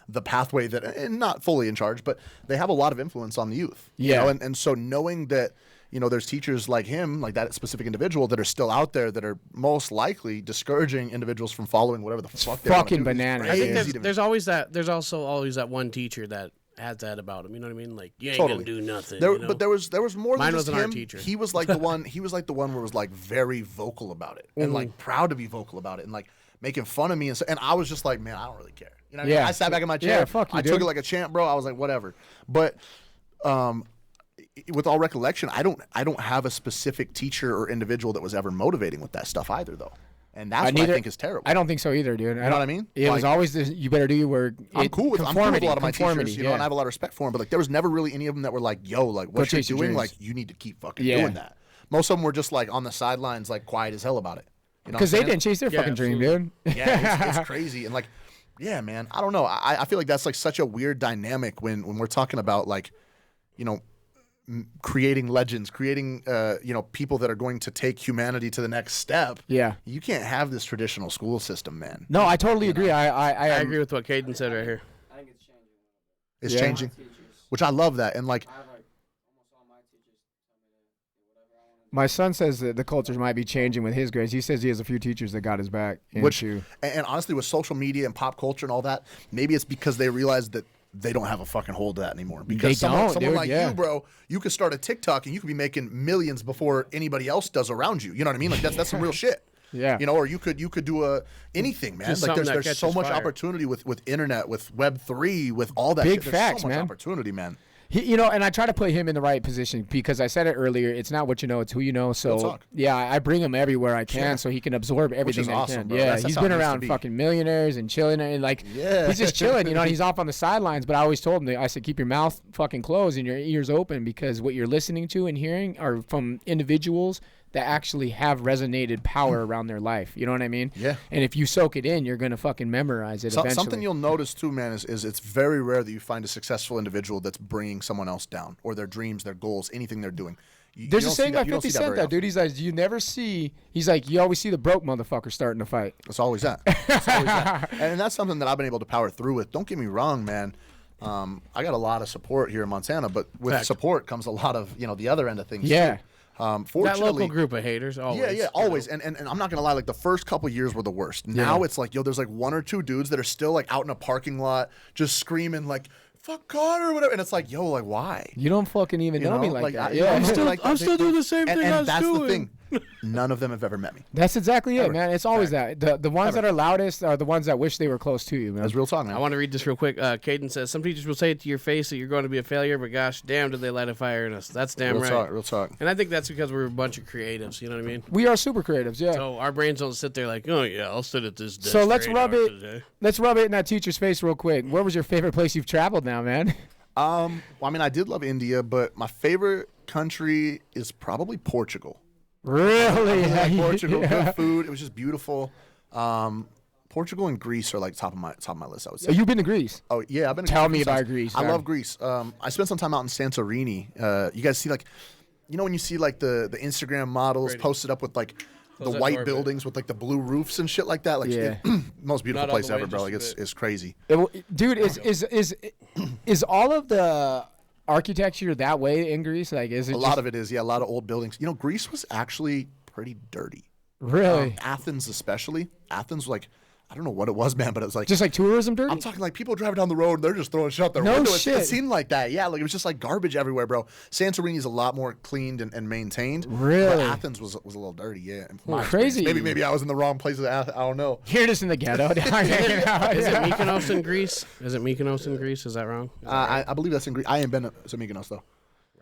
the pathway that, and not fully in charge, but they have a lot of influence on the youth. Yeah, and so knowing that there's teachers like him, like that specific individual, that are still out there that are most likely discouraging individuals from following whatever the fuck they're fucking bananas. I think there's always that. There's also always that one teacher that has that about him. You know what I mean? Like, you ain't gonna do nothing. But there was more Mine than just wasn't him. our teacher. He was like the one. He was like the one where was like very vocal about it and like proud to be vocal about it and like making fun of me and I was just like, man, I don't really care. You know what I mean? I sat back in my chair. Yeah, fuck you, I dude. took it like a champ, bro. I was like, whatever. But with all recollection, I don't have a specific teacher or individual that was ever motivating with that stuff either, though. And that's what I think is terrible. I don't think so either, dude. You know what I mean? It was always this, you better do your work. I'm cool with a lot of my teachers, yeah. and I have a lot of respect for them. But like, there was never really any of them that were like, "Yo, like what you're doing, like you need to keep fucking doing that." Most of them were just like on the sidelines, like quiet as hell about it. Because they didn't chase their fucking dream, dude. Yeah, it's crazy, and like, yeah, man, I don't know. I feel like that's like such a weird dynamic when we're talking about like, creating legends, creating people that are going to take humanity to the next step. Yeah, you can't have this traditional school system, man. No, I totally agree. I agree with what Caden said right here. I think it's changing. It's changing, which I love that, and like. I have like almost all my teachers tell me to do whatever I want to do. My son says that the culture might be changing with his grades. He says he has a few teachers that got his back. And honestly, with social media and pop culture and all that, maybe it's because they realize that they don't have a fucking hold of that anymore. Because someone like you, bro, you could start a TikTok and you could be making millions before anybody else does around you. You know what I mean? Like that's some real shit. Yeah. Or you could do anything, man. Just like something there's so much opportunity with internet, with Web3, with all that Big shit. facts, there's so much man. opportunity, man. And I try to put him in the right position because I said it earlier. It's not what you know, it's who you know. So yeah, I bring him everywhere I can so he can absorb everything that awesome, he can. bro. Yeah, that's he's how been it needs to around be. fucking millionaires and chilling and like he's just chilling. He's off on the sidelines. But I always told him, I said, keep your mouth fucking closed and your ears open because what you're listening to and hearing are from individuals that actually have resonated power around their life. You know what I mean? Yeah. And if you soak it in, you're gonna fucking memorize it eventually. Something you'll notice too, man, is it's very rare that you find a successful individual that's bringing someone else down or their dreams, their goals, anything they're doing. There's a saying by 50 Cent that, dude. He's like, you never see. He's like, you always see the broke motherfucker starting to fight. It's always that. It's always that. And that's something that I've been able to power through with. Don't get me wrong, man. I got a lot of support here in Montana, but with support comes a lot of the other end of things. Yeah. Too. Fortunately, that local group of haters, always. Yeah, always. And I'm not gonna lie, like the first couple years were the worst. Now it's like, there's like one or two dudes that are still like out in a parking lot just screaming like, "Fuck Connor," or whatever. And it's like, yo, like why? You don't fucking even know me like that. Yeah, I'm still doing the same thing I was that's doing. the thing. None of them have ever met me. That's exactly it, man. It's always that. The ones that are loudest are the ones that wish they were close to you, man. That's real talk, man. I want to read this real quick. Caden says, some teachers will say it to your face that you're going to be a failure, but gosh, damn, did they light a fire in us. That's damn right. Real talk. And I think that's because we're a bunch of creatives, you know what I mean? We are super creatives, yeah. So our brains don't sit there like, oh, yeah, I'll sit at this desk. So let's for 8 rub hours it. today. Let's rub it in that teacher's face real quick. Where was your favorite place you've traveled now, man? Well, I mean, I did love India, but my favorite country is probably Portugal. Really? Portugal, good food. It was just beautiful. Portugal and Greece are like top of my list, I would say. You've been to Greece? Oh yeah, I've been. Tell me about Greece. I love Greece. I spent some time out in Santorini. You guys see like, when you see like the Instagram models posted up with like the white buildings with like the blue roofs and shit like that. Like, most beautiful place ever, bro. Like it's crazy. Dude, is all of the architecture that way in Greece? Like, is it a lot of it is? Yeah, a lot of old buildings. Greece was actually pretty dirty. Really? Athens especially. Athens, like, I don't know what it was, man, but it was like just like tourism dirty. I'm talking like people driving down the road and they're just throwing shit out their window. It seemed like that. Yeah, like it was just like garbage everywhere, bro. Santorini's a lot more cleaned and maintained. Really? But Athens was a little dirty, yeah. Crazy. Maybe I was in the wrong place. I don't know. You're just in the ghetto. Is it Mykonos in Greece? Is that wrong? I believe that's in Greece. I ain't been to Mykonos though.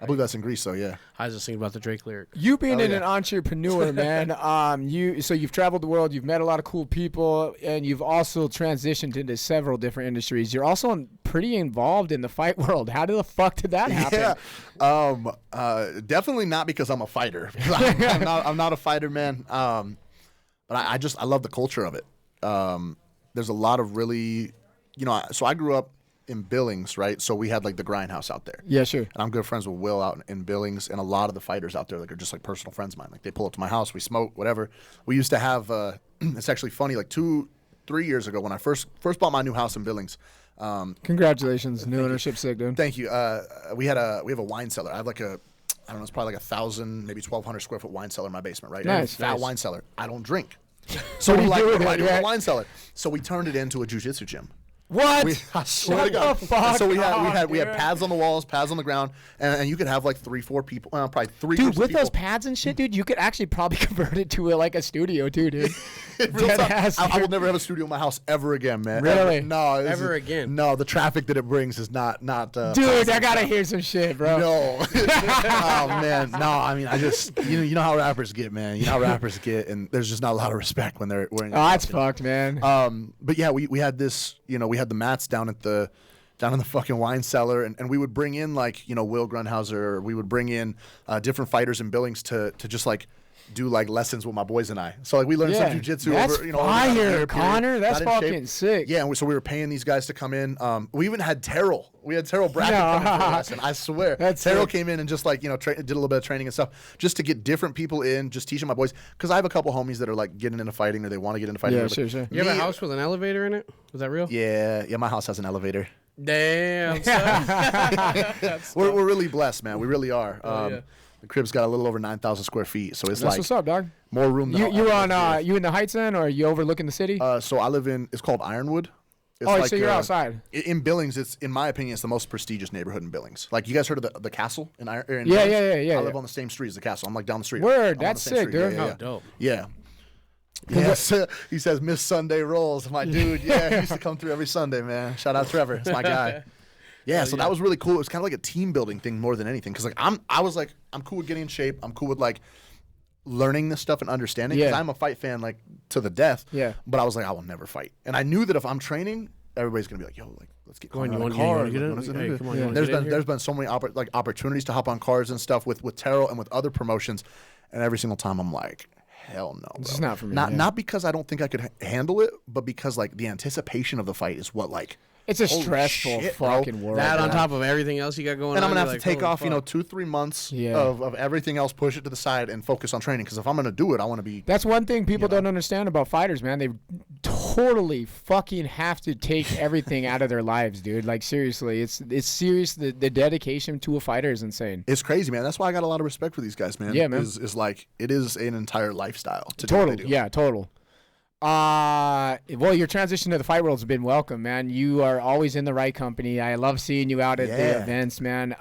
I believe that's in Greece, though. Yeah. I was just thinking about the Drake lyric. You being an entrepreneur, man. You've traveled the world. You've met a lot of cool people, and you've also transitioned into several different industries. You're also pretty involved in the fight world. How the fuck did that happen? Yeah. Definitely not because I'm a fighter. I'm not a fighter, man. But I love the culture of it. There's a lot of really, so I grew up in Billings, right? So we had like the grindhouse out there. Yeah, sure. And I'm good friends with Will out in Billings, and a lot of the fighters out there like are just like personal friends of mine. Like they pull up to my house, we smoke, whatever. We used to have. It's actually funny. Like 2-3 years ago, when I first bought my new house in Billings. Congratulations, new ownership, sick dude. Thank you. We have a wine cellar. I have like a, I don't know, it's probably like 1,000, maybe 1,200 square foot wine cellar in my basement, right? Nice. And it's a fat Nice. wine cellar. I don't drink. So we're like, what do I do with a wine cellar? So we turned it into a jiu-jitsu gym. What? I swear to God. the fuck So we had up, pads on the walls, pads on the ground, and you could have like 3-4 people, probably 3 Dude, groups of with people. those pads and shit, dude, you could actually probably convert it to like a studio too, dude. Real Dead talk, ass, I will dude. never have a studio in my house ever again, man. Really? No. Ever again? No, the traffic that it brings is not. Dude, I gotta hear some shit, bro. No. Oh man, no. I mean, I just you know how rappers get, man. You know how rappers get, and there's just not a lot of respect when they're wearing. Oh, that's fucked, man. But yeah, we had this. We had the mats down in the fucking wine cellar, and we would bring in like Will Grunhauser, or we would bring in different fighters in Billings to just like do like lessons with my boys and I. So like we learned some jujitsu that's over fire, Connor. That's got in shape. fucking sick. Yeah, and so we were paying these guys to come in. We even had Terrell. We had Terrell Brackett come in for a lesson. I swear. Terrell sick. came in and just like did a little bit of training and stuff, just to get different people in, just teaching my boys. Because I have a couple homies that are like getting into fighting, or they want to get into fighting. Yeah, But sure. You have a house with an elevator in it? Is that real? Yeah, my house has an elevator. Damn. Son. We're really blessed, man. We really are. yeah. The crib's got a little over 9,000 square feet, so it's That's like what's up, dog. more room than You in the Heights then, or are you overlooking the city? So I live in. It's called Ironwood. It's Oh, so you're outside. In Billings. It's, in my opinion, it's the most prestigious neighborhood in Billings. Like, you guys heard of the castle in Yeah, Billings? yeah. I live on the same street as the castle. I'm like down the street. Word, I'm on that's the same sick, street. dude. Yeah, Oh, yeah. dope. Yeah. Yes, he says Miss Sunday rolls. My dude, yeah, he used to come through every Sunday, man. Shout out Trevor, it's my guy. Yeah, so that was really cool. It was kind of like a team building thing more than anything, because like I was like, I'm cool with getting in shape. I'm cool with like learning this stuff and understanding. Because Yeah. I'm a fight fan like to the death. Yeah. But I was like, I will never fight, and I knew that if I'm training, everybody's gonna be like, yo, like let's get Go on, Connor you on a want- yeah, you card. wanna get Like, in? what's it Hey, gonna come do? on, you wanna There's get in been here? there's been so many opportunities to hop on cards and stuff with Terrell and with other promotions, and every single time I'm like, hell no, bro. This is not for me, Not yeah. not because I don't think I could handle it, but because like the anticipation of the fight is what like. It's a Holy stressful shit, bro. fucking world. That on man. top of everything else you got going on. And I'm gonna you're have to like, take holy off, fuck. 2-3 months Yeah. of everything else, push it to the side, and focus on training. Because if I'm gonna do it, I want to be. That's one thing people don't understand about fighters, man. They totally fucking have to take everything out of their lives, dude. Like seriously, it's serious. The dedication to a fighter is insane. It's crazy, man. That's why I got a lot of respect for these guys, man. Yeah, man. Is like it is an entire lifestyle to do what Total, they do. yeah, total. Well, your transition to the fight world has been welcome, man. You are always in the right company. I love seeing you out at the Yeah. events, man.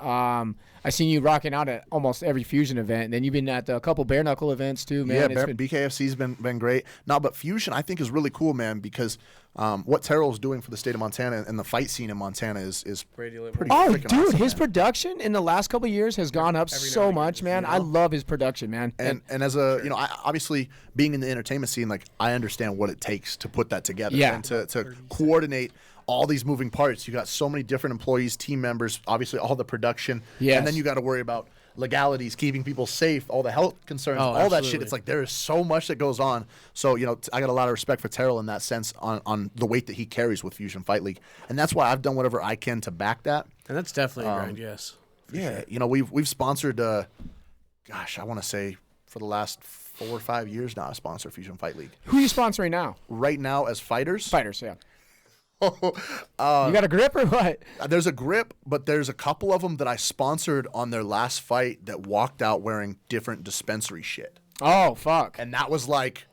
I seen you rocking out at almost every Fusion event. And then you've been at a couple bare knuckle events too, man. Yeah, BKFC's been great. No, but Fusion I think is really cool, man, because what Terrell's doing for the state of Montana and the fight scene in Montana is pretty Oh, freaking dude, awesome, his man. production in the last couple of years has gone up Every now so and again, much, man. I love his production, man. And as a I, obviously being in the entertainment scene, like I understand what it takes to put that together Yeah. and to coordinate all these moving parts. You got so many different employees, team members, obviously all the production, Yes. and then you got to worry about legalities, keeping people safe, all the health concerns, Oh, all that shit. absolutely. It's like there is so much that goes on. So I got a lot of respect for Terrell in that sense on the weight that he carries with Fusion Fight League, and that's why I've done whatever I can to back that. And that's definitely a grind, yes. Yeah, we've sponsored. Gosh, I want to say for the last 4 or 5 years now, I sponsor Fusion Fight League. Who are you sponsoring now? Right now, as fighters, Fighters, yeah. You got a grip or what? there's a grip, but there's a couple of them that I sponsored on their last fight that walked out wearing different dispensary shit, Oh, fuck. and that was like.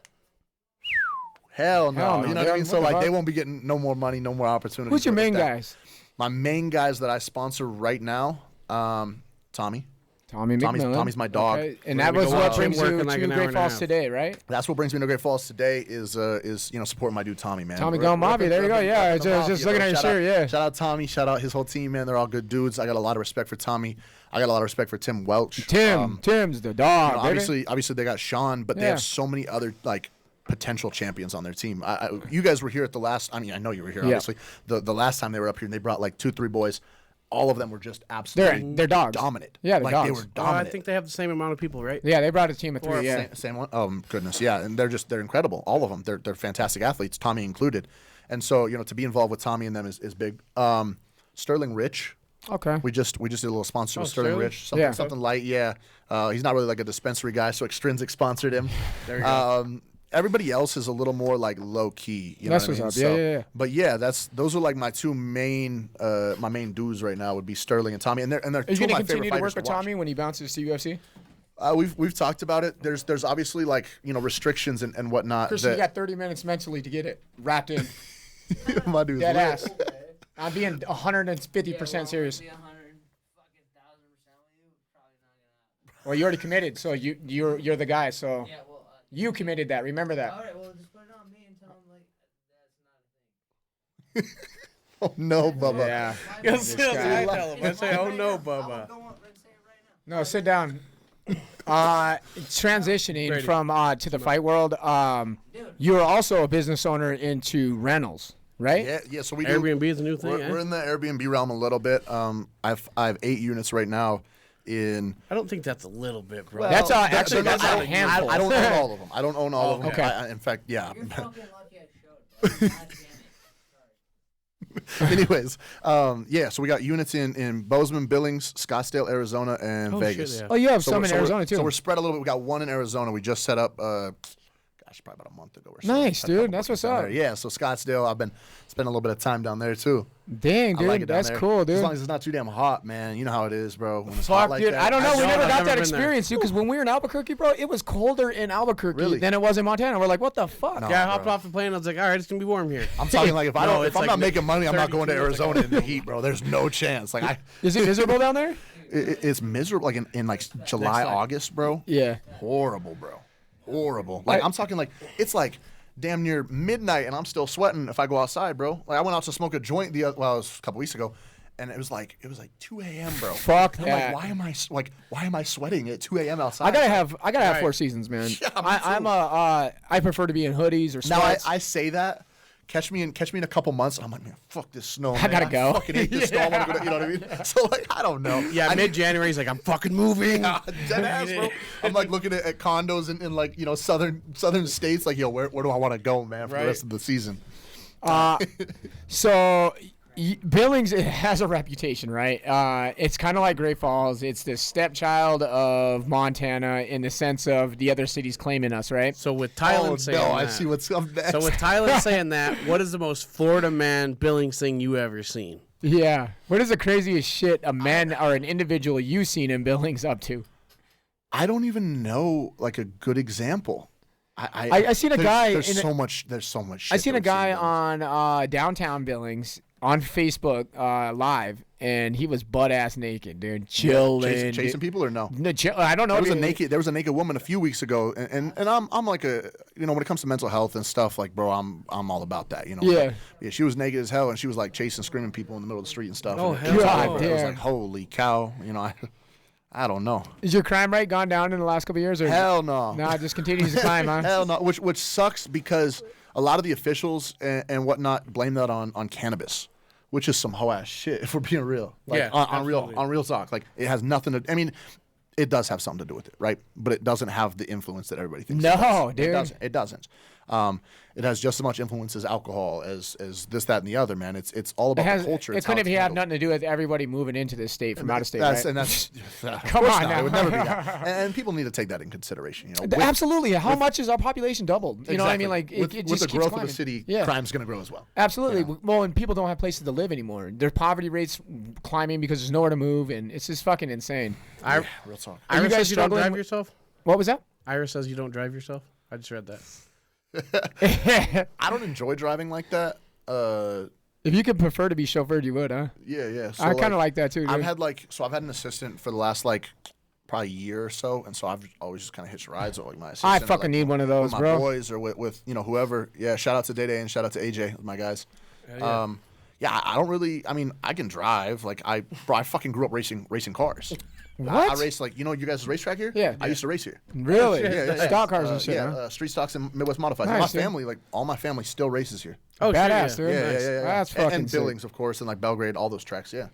Hell no. Hell no, You know what I mean? dude. So What the like they fuck? won't be getting no more money, no more opportunities. Who's your like main that. guys? My main guys that I sponsor right now, Tommy. Tommy McMillen. Tommy's my dog. Okay. And We're that gonna was go what watch brings him you work in like to an hour Great and a Falls half. today, right? That's what brings me to Great Falls today is supporting my dude Tommy, man. Tommy Gun Mafia. There you go. Yeah, I was just looking at your shirt. Yeah. Shout out Tommy. Shout out his whole team, man. They're all good dudes. I got a lot of respect for Tommy. I got a lot of respect for Tim Welch. Tim's the dog. baby. Obviously they got Sean, but they Yeah. have so many other like potential champions on their team. You guys were here at the last. I mean, I know you were here. Yeah. Obviously, the last time they were up here, and they brought like 2-3 boys. All of them were just absolutely They're dogs. dominant. Yeah, they're like dogs. they were I dominant. think they have the same amount of people, right? Yeah, they brought a team of three. Yeah. Same one. Oh goodness, yeah, and they're incredible. All of them. They're fantastic athletes, Tommy included. And so to be involved with Tommy and them is big. Sterling Rich. Okay. We just did a little sponsor with Sterling Sterling? Rich. Something Yeah. something light, yeah. He's not really like a dispensary guy, so Extrinsic sponsored him. There you go. Everybody else is a little more like low key. You know That's what I mean? what's up. Yeah. But yeah, those are like my two main my main dudes right now would be Sterling and Tommy, and they're Are you two of gonna my continue favorite to work fighters with to watch. Tommy when he bounces to UFC? We've talked about it. There's obviously like restrictions and whatnot. Chris, you got 30 minutes mentally to get it wrapped in. my dude's Dead lit. ass. I'm being 150% serious. Be 100 fucking 1,000% with you. Probably not gonna happen. Well, you already committed, so you're the guy. So Yeah, well. you committed that. Remember that. All right, well, just put it on me and tell him like that's not a thing. Oh no, Bubba. Yeah. Yes, This guy. I tell him. I say, oh no, I'll Bubba. go on. Let's say it right now. No, sit down. Transitioning Brady. from to the fight world. You are also a business owner into rentals, right? Yeah. So we do. Airbnb is a new thing. We're in the Airbnb realm a little bit. I have 8 units right now. I don't think that's a little bit, bro. That's actually They're that's not- a handful. I don't own all of them. I don't own all of them. Okay. In fact, yeah. You're fucking lucky I showed. Bro. God damn it. Anyways, yeah. So we got units in Bozeman, Billings, Scottsdale, Arizona, and Vegas. Shit, yeah. Oh, you have So some we're- in so we're- Arizona too. So we're spread a little bit. We got one in Arizona. We just set up. Probably about a month ago or so. Nice, Had a couple dude. That's bookings what's down up. there. Yeah. So Scottsdale, I've been spending a little bit of time down there too. Dang, I dude, like it down that's there. cool, As dude. long as it's not too damn hot, man. You know how it is, bro. When it's hot Fuck, like dude. that. I don't know. We don't. never I've got never that been there. experience, dude. Because when we were in Albuquerque, bro, it was colder in Albuquerque Really? than it was in Montana. We're like, what the fuck? No. Yeah, I hopped bro. off the plane. I was like, all right, it's gonna be warm here. I'm talking like if I No, don't, it's if I'm like not making money, I'm not going to 32. Arizona in the heat, bro. There's no chance. Like Is it miserable down there? it's miserable. Like in like July, time. August, bro. Yeah. Horrible, bro. Horrible. Like I'm talking like it's like damn near midnight and I'm still sweating if I go outside, bro. Like I went out to smoke a joint it was a couple weeks ago, and it was like 2 a.m., bro. Fuck And that. I'm like, why am I sweating at 2 a.m. outside? I gotta have Right. Four Seasons, man. Yeah, me I'm too. I prefer to be in hoodies or Now sweats. I say that. Catch me in a couple months, and I'm like, man, fuck this snow. I man. gotta go. I fucking hate this snow. I want to go. You know what I mean? So like, I don't know. Yeah, I mid-January, he's like, I'm fucking moving. Dead ass, bro. I'm like looking at condos in like southern states. Like, yo, where do I want to go, man, for Right. the rest of the season? So Billings, it has a reputation, right? It's kind of like Great Falls. It's the stepchild of Montana in the sense of the other cities claiming us, right? So with Thailand Oh saying no, that, I see what's up next. so with Thailand saying that, what is the most Florida man Billings thing you ever seen? Yeah. What is the craziest shit a man or an individual you seen in Billings up to? I don't even know like a good example. I seen a there's- guy There's in a- so much. There's so much. Shit I seen a that we've guy done. on downtown Billings on Facebook live, and he was butt ass naked, dude, chilling. chasing people or no? No, I don't know. There was dude. there was a naked woman a few weeks ago, and I'm like when it comes to mental health and stuff, like bro, I'm all about that, you know. Yeah. Yeah, she was naked as hell, and she was like chasing, screaming people in the middle of the street and stuff. Oh, and hell God I was damn. like, holy cow, you know, I don't know. Is your crime rate gone down in the last couple of years? Or Hell no. No, it just continues to climb, huh? Hell no. Which sucks because a lot of the officials and whatnot blame that on cannabis, which is some hoe ass shit if we're being real. Like Yeah, on absolutely. real talk. Like it has nothing to. I mean, it does have something to do with it, right? But it doesn't have the influence that everybody thinks. No, it does. dude. It doesn't. It doesn't. It has just as much influence as alcohol, as this, that, and the other. Man, it's all about the culture. It It's how couldn't it's have handled. nothing to do with everybody moving into this state from out of state, That's, right? And that's Come of course on not. now. It would never be that. And people need to take that in consideration. You know, With- Absolutely. How much has our population doubled? You know what I exactly. mean? Like with, it with just the keeps growth climbing. of the city, Yeah. crime's going to grow as well. Absolutely. Yeah. Well, and people don't have places to live anymore. Their poverty rates climbing because there's nowhere to move, and it's just fucking insane. Real talk. Are you Iris guys says you don't struggling drive with- yourself? What was that? Iris says you don't drive yourself? I just read that. I don't enjoy driving like that. If you could prefer to be chauffeured, you would, huh? Yeah. So I kind of like that too. Dude. I've had an assistant for the last probably year or so, and so I've always just kind of hitched rides with like my assistant. I or, fucking like, need one of with those, my bro. boys or with whoever. Yeah, shout out to Day Day and shout out to AJ, my guys. Yeah, I don't really. I mean, I can drive. Like I fucking grew up racing cars. I What? race you guys' racetrack here? Yeah. I used to race here. Really? Yeah. Stock cars and shit, Yeah, huh? street stocks and Midwest modifieds. Nice, my dude. family, all my family still races here. Oh, Badass, shit, dude. yeah. Nice. That's fucking and sick. Billings, of course, and like Belgrade, all those tracks. Yeah.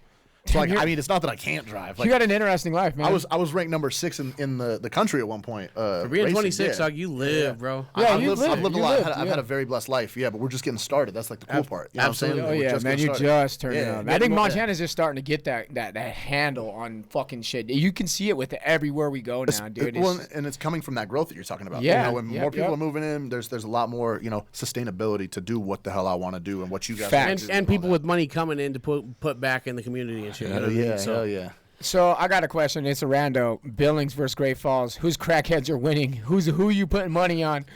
So like, I mean, it's not that I can't drive. Like, you got an interesting life, man. I was ranked number 6 in the country at one point. For being 26, dog, you live, bro. Yeah, I've lived a you lot. lived, I've had a very blessed life. Yeah, but we're just getting started. That's like the cool part. You know Absolutely. what I'm saying? Oh We're yeah, just man, getting you started. just turned it on. I think Montana's just starting to get that handle on fucking shit. You can see it with everywhere we go now, dude. Well, and it's coming from that growth that you're talking about. Yeah, You know, when more people are moving in, there's a lot more, sustainability to do what the hell I want to do and what you guys want to do. And people with money coming in to put back in the community and shit. Hell yeah, hell yeah. So I got a question. It's a rando. Billings versus Great Falls. Whose crackheads are winning? Who you putting money on?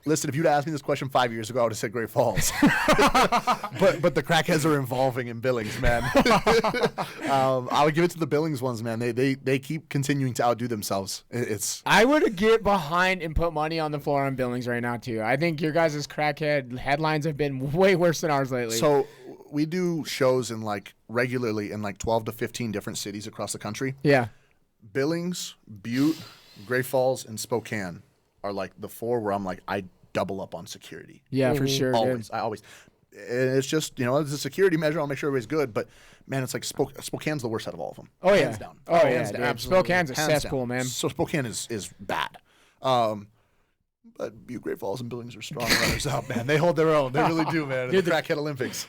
Listen, if you'd asked me this question 5 years ago, I would have said Great Falls. but the crackheads are evolving in Billings, man. I would give it to the Billings ones, man. They keep continuing to outdo themselves. I would get behind and put money on the floor on Billings right now too. I think your guys' crackhead headlines have been way worse than ours lately. So we do shows regularly in 12 to 15 different cities across the country. Yeah. Billings, Butte, Great Falls, and Spokane are like the 4 where I'm like, I double up on security. Yeah, for sure. Always. Dude. I always. It's just, it's a security measure. I'll make sure everybody's good. But, man, it's like Spokane's the worst out of all of them. Oh, yeah. Hands down. Oh, yeah. Hands down. Absolutely. Spokane's a Hands cesspool, down. man. So Spokane is bad. But Butte, Great Falls, and Billings are strong runners out, man. They hold their own. They really do, man. Dude, the Crackhead Olympics.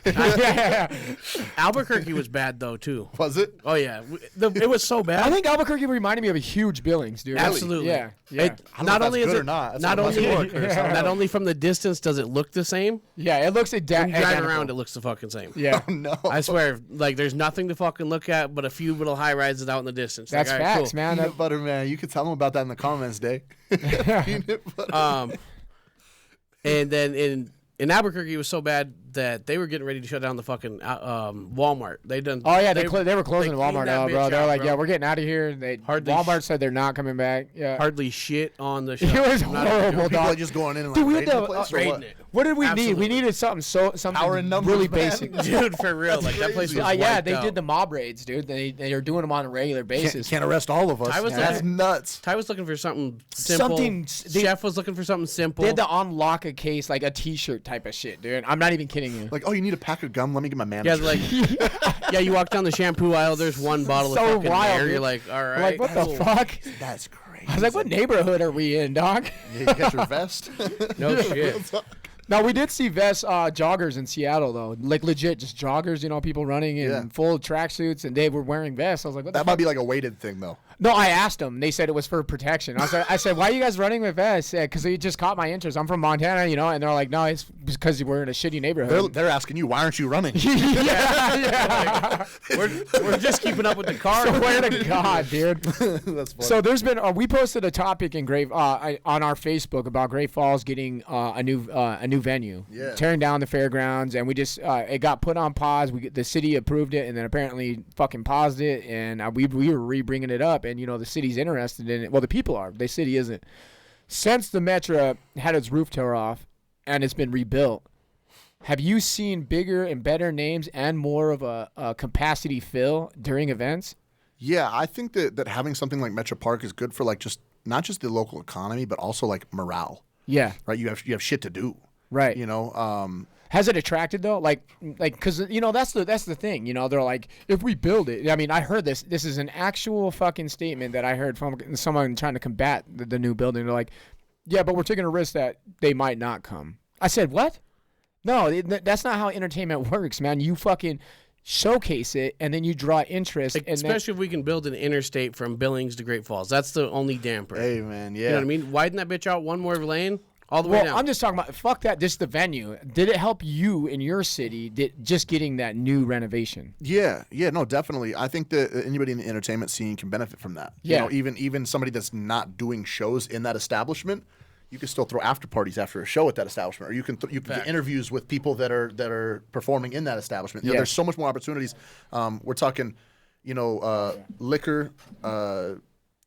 Albuquerque was bad, though, too. Was it? Oh, yeah. It was so bad. I think Albuquerque reminded me of a huge Billings, dude. Absolutely. Yeah. Not only is good it or not. not only from the distance does it look the same. Yeah, it looks When you drive around, it looks the fucking same. Yeah. Oh, no. I swear, there's nothing to fucking look at but a few little high rises out in the distance. That's all right, facts, cool. man. Peanut butter, man. You could tell them about that in the comments, Day. Peanut butter. And then in Albuquerque, it was so bad that they were getting ready to shut down the fucking Walmart. They were closing the cleaned Walmart that out, bitch bro. They're out, like, bro. yeah, we're getting out of here. Walmart said they're not coming back. Yeah. hardly shit on the show. It was I'm not- horrible, People dog. are just going in and Dude, we raiding had the to, place, or raiding what? it. What did we need? Absolutely. We needed something Power in numbers, really man. basic. Dude, for real. That place was crazy. Yeah, wiped they out. did the mob raids, dude. They are doing them on a regular basis. Can't arrest all of us. I was That's looking- nuts. Ty was looking for something simple. Chef was looking for something simple. They had to unlock a case like a T-shirt type of shit, dude. I'm not even kidding you. Like, oh, you need a pack of gum? Let me get my yeah, manager. like you walk down the shampoo aisle. There's one bottle So of fucking wild, there. dude. You're like, all right, I'm like, what the cool. fuck? That's crazy. I was like, what neighborhood are we in, dog? Yeah, you got your vest? No shit. No, we did see joggers in Seattle though, like legit, just joggers. People running in full tracksuits, and they were wearing vests. I was like, what the That fuck? might be like a weighted thing, though. No, I asked them. They said it was for protection. I said, why are you guys running with vests? Because it just caught my interest. I'm from Montana, and they're like, no, it's because we're in a shitty neighborhood. They're asking you, why aren't you running? yeah. We're just keeping up with the car. Swear to God, dude. That's funny. So there's been we posted a topic in on our Facebook about Great Falls getting a new venue, tearing down the fairgrounds, and we just it got put on pause. The city approved it, and then apparently fucking paused it, and we were re-bringing it up, and the city's interested in it. Well, the people are. The city isn't. Since the Metro had its roof tore off, and it's been rebuilt. Have you seen bigger and better names and more of a capacity fill during events? Yeah, I think that having something like Metro Park is good for just not just the local economy, but also morale. Yeah. Right. You have shit to do. Right. Has it attracted though? Because that's the thing. They're like, if we build it. I mean, I heard this. This is an actual fucking statement that I heard from someone trying to combat the new building. They're like, yeah, but we're taking a risk that they might not come. I said, what? No, that's not how entertainment works, man. You fucking showcase it, and then you draw interest. Especially if we can build an interstate from Billings to Great Falls. That's the only damper. Hey, man, yeah. You know what I mean? Widen that bitch out one more lane, all the way down. I'm just talking about, fuck that, just the venue. Did it help you in your city, just getting that new renovation? Yeah, no, definitely. I think that anybody in the entertainment scene can benefit from that. Yeah. Even somebody that's not doing shows in that establishment, you can still throw after parties after a show at that establishment, or you can get interviews with people that are performing in that establishment. There's so much more opportunities. We're talking, liquor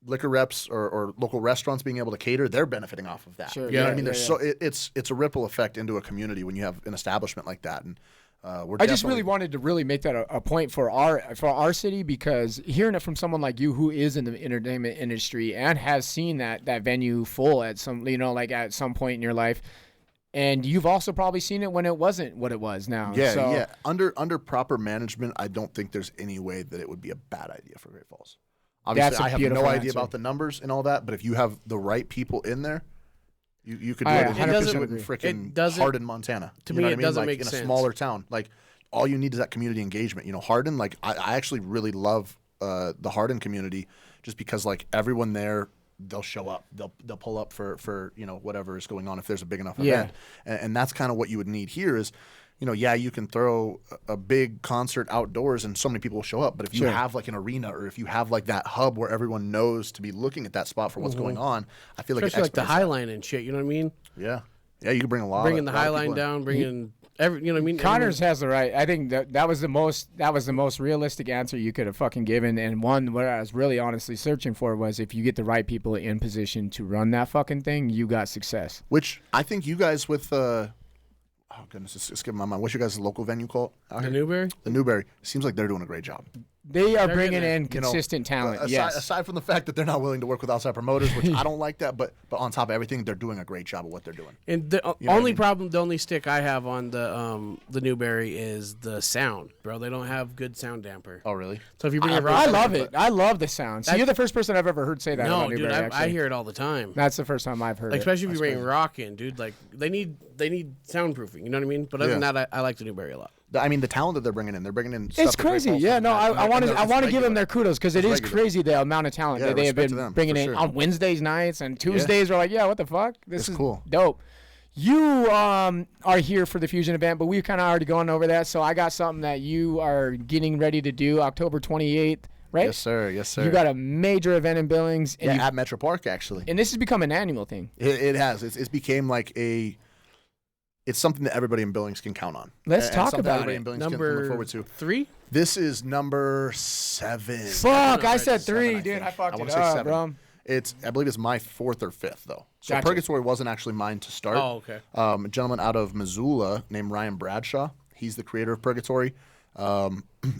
reps or local restaurants being able to cater. They're benefiting off of that. Sure. You know what I mean? It's a ripple effect into a community when you have an establishment like that. And I just really wanted to really make that a point for our city, because hearing it from someone like you who is in the entertainment industry and has seen that venue full at some at some point in your life, And you've also probably seen it when it wasn't what it was now. Yeah, so, yeah. Under proper management, I don't think there's any way that it would be a bad idea for Great Falls. Obviously, That's a I have beautiful no idea answer. about the numbers and all that, but if you have the right people in there, you could do I it. And you 100% could do it in agree. freaking It doesn't- Hardin, Montana. to You me, know what it I mean? doesn't like make in sense. a smaller town. Like all you need is that community engagement. You know, Hardin. Like I actually really love the Hardin community, just because like everyone there, they'll show up. They'll pull up for you know whatever is going on if there's a big enough event. And that's kind of what you would need here is, you know, yeah, you can throw a big concert outdoors and so many people will show up. But if you have like an arena or if you have like that hub where everyone knows to be looking at that spot for what's going on, I feel like Especially it like the expedites that. Highline and shit. You know what I mean? Yeah, yeah, you can bring a lot. Bringing the a lot of Highline people in. down, bringing every. You know what I mean? Connors has the right. I think that was the most realistic answer you could have fucking given, and one where I was really honestly searching for was if you get the right people in position to run that fucking thing, you got success. Which I think you guys with oh goodness, it's skipping my mind. What's your guys' local venue called? out The here? Newberry. The Newberry. Seems like they're doing a great job. They are They're bringing getting in it. You know, consistent talent. Aside, Yes. aside from the fact that they're not willing to work with outside promoters, which I don't like that, but on top of everything, they're doing a great job of what they're doing. And the know what I only mean? problem, the only stick I have on the Newberry is the sound, bro. They don't have good sound damper. Oh, really? So if you bring I a rock, I love it. I love the sound. So That- you're the first person I've ever heard say that no, about dude, Newberry, I actually. hear it all the time. That's the first time I've heard Like, it. especially if you bring rock in, dude. Like they need soundproofing. You know what I mean? But other than Yeah. that, I like the Newberry a lot. I mean, the talent that they're bringing in stuff It's that Great crazy. Falls Yeah, doesn't no, have. I And want they're- to it's give them regular. their kudos because it It's is regular. crazy the amount of talent Yeah, that they have respect to been them, bringing for in sure. on Wednesdays nights and Tuesdays. We're like, yeah, what the fuck? This It's is cool. dope. You are here for the Fusion event, but we've kind of already gone over that. So I got something that you are getting ready to do October 28th, right? Yes, sir. Yes, sir. You got a major event in Billings, and, yeah, at Metro Park, actually. and this has become an annual thing. It has. It's became like it's something that everybody in Billings can count on. Let's And talk something about everybody it. in Billings can Number look forward to. 3. This is number 7. Fuck, I said 3, I dude. think. I fucked I it wanna say up, 7. bro. I believe it's my 4th or 5th though. So Gotcha. Purgatory wasn't actually mine to start. Oh, okay. A gentleman out of Missoula named Ryan Bradshaw. He's the creator of Purgatory.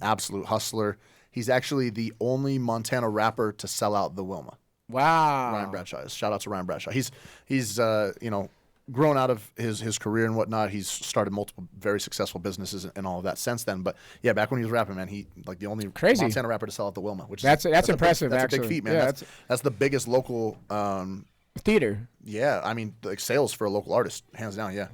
Absolute hustler. He's actually the only Montana rapper to sell out the Wilma. Wow. Ryan Bradshaw is. Shout out to Ryan Bradshaw. He's you know, grown out of his career and whatnot. He's started multiple very successful businesses and all of that since then. But yeah, back when he was rapping, man, he like the only Crazy. Montana rapper to sell out the Wilma, which That's is, impressive, That's a actually. big feat, man. Yeah, that's the biggest local. Theater. Yeah, I mean, like sales for a local artist, hands down. Yeah.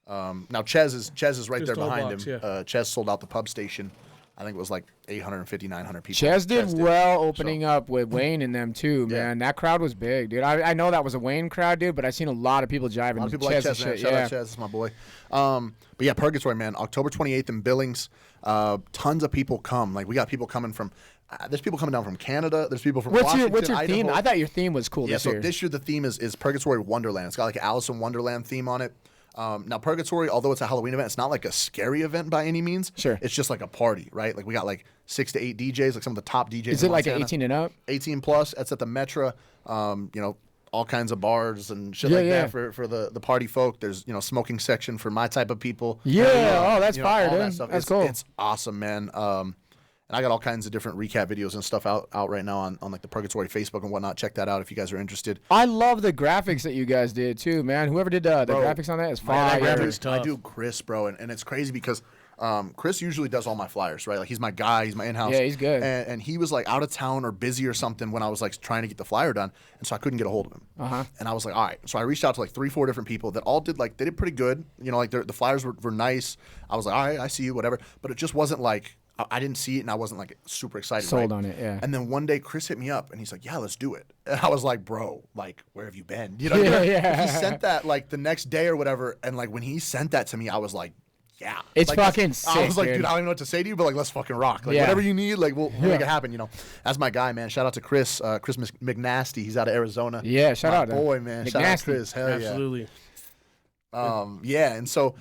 Now Ches is right there Just all behind box, him. yeah. Ches sold out the pub station. I think it was like 850, 900 people. Ches did well opening up with Wayne and them too, Yeah. man. That crowd was big, dude. I know that was a Wayne crowd, dude, but I seen a lot of people jiving. A lot of people Ches like and Ches, man. shit. Shout Yeah. out Ches, that's my boy. But yeah, Purgatory, man. October 28th in Billings. Tons of people come. Like we got people coming from. There's people coming down from Canada. There's people from What's Washington, your theme? Idaho. I thought your theme was cool Yeah, this so year. this year the theme is Purgatory Wonderland. It's got like an Alice in Wonderland theme on it. Now Purgatory, although it's a Halloween event, it's not like a scary event by any means. Sure. It's just like a party, right? Like we got like 6 to 8 DJs, like some of the top DJs. Is in it like an Montana. 18 and up? 18 plus. That's at the Metra. You know, all kinds of bars and shit Yeah, like yeah. that for the party folk. There's, you know, smoking section for my type of people. Yeah. Oh, that's You know, fire, all that dude. stuff. That's It's- cool. It's awesome, man. And I got all kinds of different recap videos and stuff out right now on like the Purgatory Facebook and whatnot. Check that out if you guys are interested. I love the graphics that you guys did too, man. Whoever did the graphics on that is Yeah, fire. that graphics tough. I do Chris, bro, and it's crazy because Chris usually does all my flyers, right? Like he's my guy, he's my in-house. Yeah, he's good. And he was like out of town or busy or something when I was like trying to get the flyer done, and so I couldn't get a hold of him. Uh-huh. And I was like, all right. So I reached out to like 3-4 different people that all did like they did pretty good. You know, like the flyers were nice. I was like, all right, I see you, whatever. But it just wasn't like I didn't see it and I wasn't like super excited. Sold right? on it, yeah. And then one day Chris hit me up and he's like, yeah, let's do it. And I was like, bro, like, where have you been? You know, Yeah. He sent that like the next day or whatever. And like when he sent that to me, I was like, yeah. It's Like, fucking I was sick, like, dude. dude, I don't even know what to say to you, but like, let's fucking rock. Like, Yeah. whatever you need, like, we'll make it happen, you know. That's my guy, man. Shout out to Chris, Chris McNasty. He's out of Arizona. Yeah, shout My out to boy, man. Shout out McNasty. to Chris. Hell Absolutely. yeah. Yeah, and so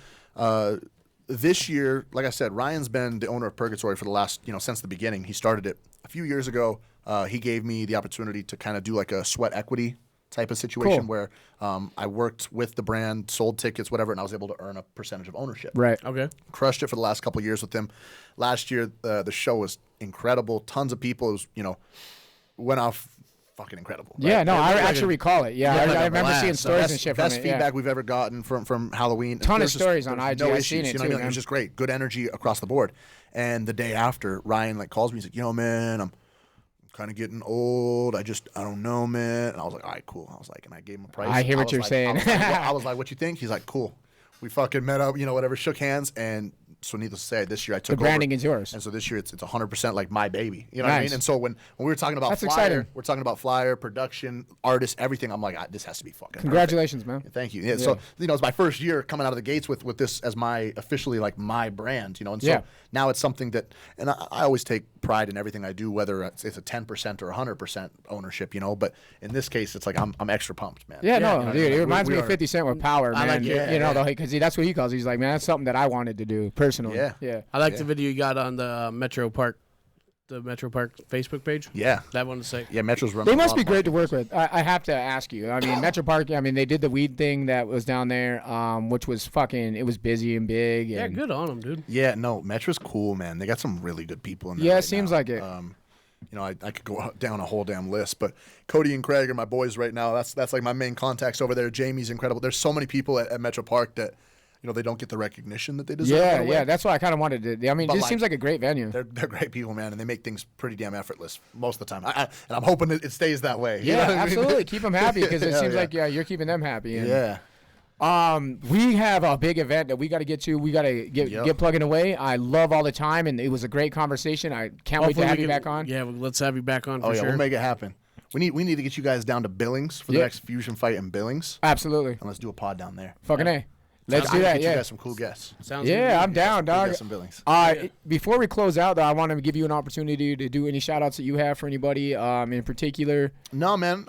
this year, like I said, Ryan's been the owner of Purgatory for the last, you know, since the beginning. He started it a few years ago. He gave me the opportunity to kind of do like a sweat equity type of situation Cool. where I worked with the brand, sold tickets, whatever, and I was able to earn a percentage of ownership. Right. Okay. Crushed it for the last couple of years with him. Last year, the show was incredible. Tons of people. It was, you know, went off fucking incredible. Yeah, right? no, I like actually recall it. Yeah, like I a remember blast. seeing stories and shit from Best it. feedback Yeah. we've ever gotten from Halloween. Ton of There's just- stories on there's IG. No I've issues, seen it you know too, what I mean? It man. was just great. Good energy across the board. And the day after, Ryan like calls me. He's like, "Yo, man, I'm kind of getting old. I don't know, man." And I was like, "All right, cool." I was like, and I gave him a price. I hear what was you're like- saying. I was like, "What you think?" He's like, "Cool." We fucking met up, whatever, shook hands, and so needless to say, this year I took The branding over. is yours. And so this year it's 100% like my baby. You know what I Nice. mean? And so when we were talking about That's flyer, exciting. we're talking about flyer, production, artists, everything. I'm like, this has to be fucking Congratulations, man. perfect. Thank you. Yeah, so it's my first year coming out of the gates with this as my officially like my brand, and so Yeah. now it's something that, and I always take pride in everything I do, whether it's a 10% or 100% ownership, but in this case it's like I'm extra pumped, man. Yeah, no, you know what I dude, mean? it Like, reminds we me of are- 50 Cent with Power, man. like it. Because that's what he calls it. He's like, man, that's something that I wanted to do personally. Yeah. I like the video you got on the Metro Park Facebook page. Yeah. That one to say. Yeah, Metro's running. They a must lot be of great to work with. I have to ask you. I mean, Metro Park, I mean, they did the weed thing that was down there, which was it was busy and big. Yeah, and good on them, dude. Yeah, no, Metro's cool, man. They got some really good people in there. Yeah, it right seems now. like it. I could go down a whole damn list, but Cody and Craig are my boys right now. That's like my main contacts over there. Jamie's incredible. There's so many people at Metro Park that, they don't get the recognition that they deserve. in a way. Yeah, that's what I kind of wanted to. I mean, But, it just like, seems like a great venue. They're great people, man, and they make things pretty damn effortless most of the time. And I'm hoping it stays that way. You know Yeah, what I mean? absolutely. Keep them happy because it Hell seems yeah. like you're keeping them happy. And, Yeah. we have a big event that we got to get to. We got to get plugging away. I love all the time, and it was a great conversation. I can't wait to Hopefully have we you can- back on. Yeah, let's have you back on for Oh yeah, sure. we'll make it happen. We need to get you guys down to Billings for the Yeah. next Fusion fight in Billings, Absolutely. and let's do a pod down there. Fucking A. Let's I do can that. Get you Yeah. guys some cool guests. Sounds good. Yeah, I'm down, Cool dog. guests in Billings. Before we close out, though, I want to give you an opportunity to do any shout outs that you have for anybody in particular. No, man.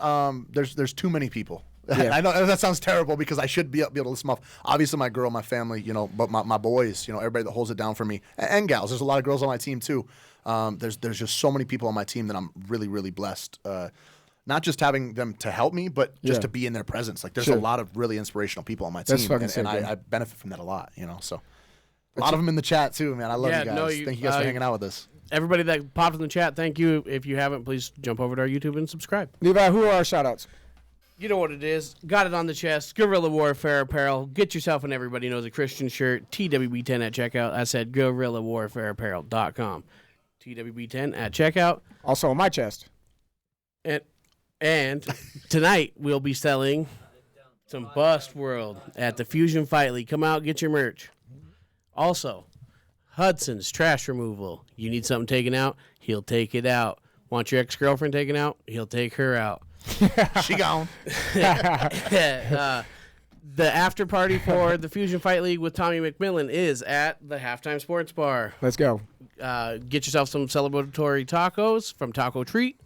There's too many people. Yeah. I know that sounds terrible because I should be able to list them off. Obviously, my girl, my family, but my boys, everybody that holds it down for me, and gals. There's a lot of girls on my team too. There's just so many people on my team that I'm really, really blessed. Not just having them to help me, but just to be in their presence. Like there's Sure. a lot of really inspirational people on my That's team, fucking and sick, man. I benefit from that a lot. So a lot of them in the chat too, man. I love Yeah, you guys. no, Thank you guys for hanging out with us. Everybody that popped in the chat, thank you. If you haven't, please jump over to our YouTube and subscribe. Levi, who are our shout outs? You know what it is. Got it on the chest. Guerrilla Warfare Apparel. Get yourself an Everybody Knows a Christian shirt. TWB10 at checkout. I said guerrillawarfareapparel.com. TWB10 at checkout. Also on my chest. And tonight we'll be selling some Bust World at the Fusion Fight League. Come out, get your merch. Also, Hudson's Trash Removal. You need something taken out? He'll take it out. Want your ex-girlfriend taken out? He'll take her out. She gone. The after party for the Fusion Fight League with Tommy McMillen is at the Halftime Sports Bar. Let's go. Get yourself some celebratory tacos from Taco Treat.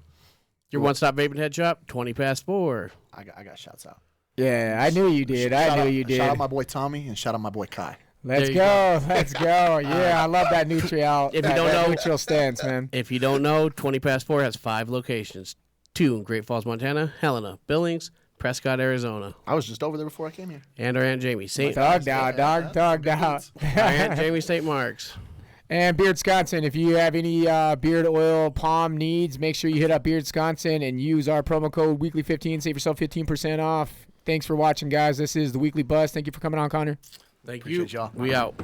Your one-stop vaping head shop, 4:20. I got shouts out. Yeah, I knew you did. I knew you did. Shout out my boy Tommy and shout out my boy Kai. Let's There you go. Let's go. Yeah, I love that neutral. If you don't know- neutral stance, man. If you don't know, 4:20 has 5 locations. 2 in Great Falls, Montana, Helena, Billings, Prescott, Arizona. I was just over there before I came here. And our Aunt Jamie, Dog down, dog down. our Aunt Jamie St. Mark's. And Beard Wisconsin, if you have any beard oil, palm needs, make sure you hit up Beard Wisconsin and use our promo code Weekly15. Save yourself 15% off. Thanks for watching, guys. This is the Weekly Buzz. Thank you for coming on, Connor. Thank Appreciate you. y'all. We out.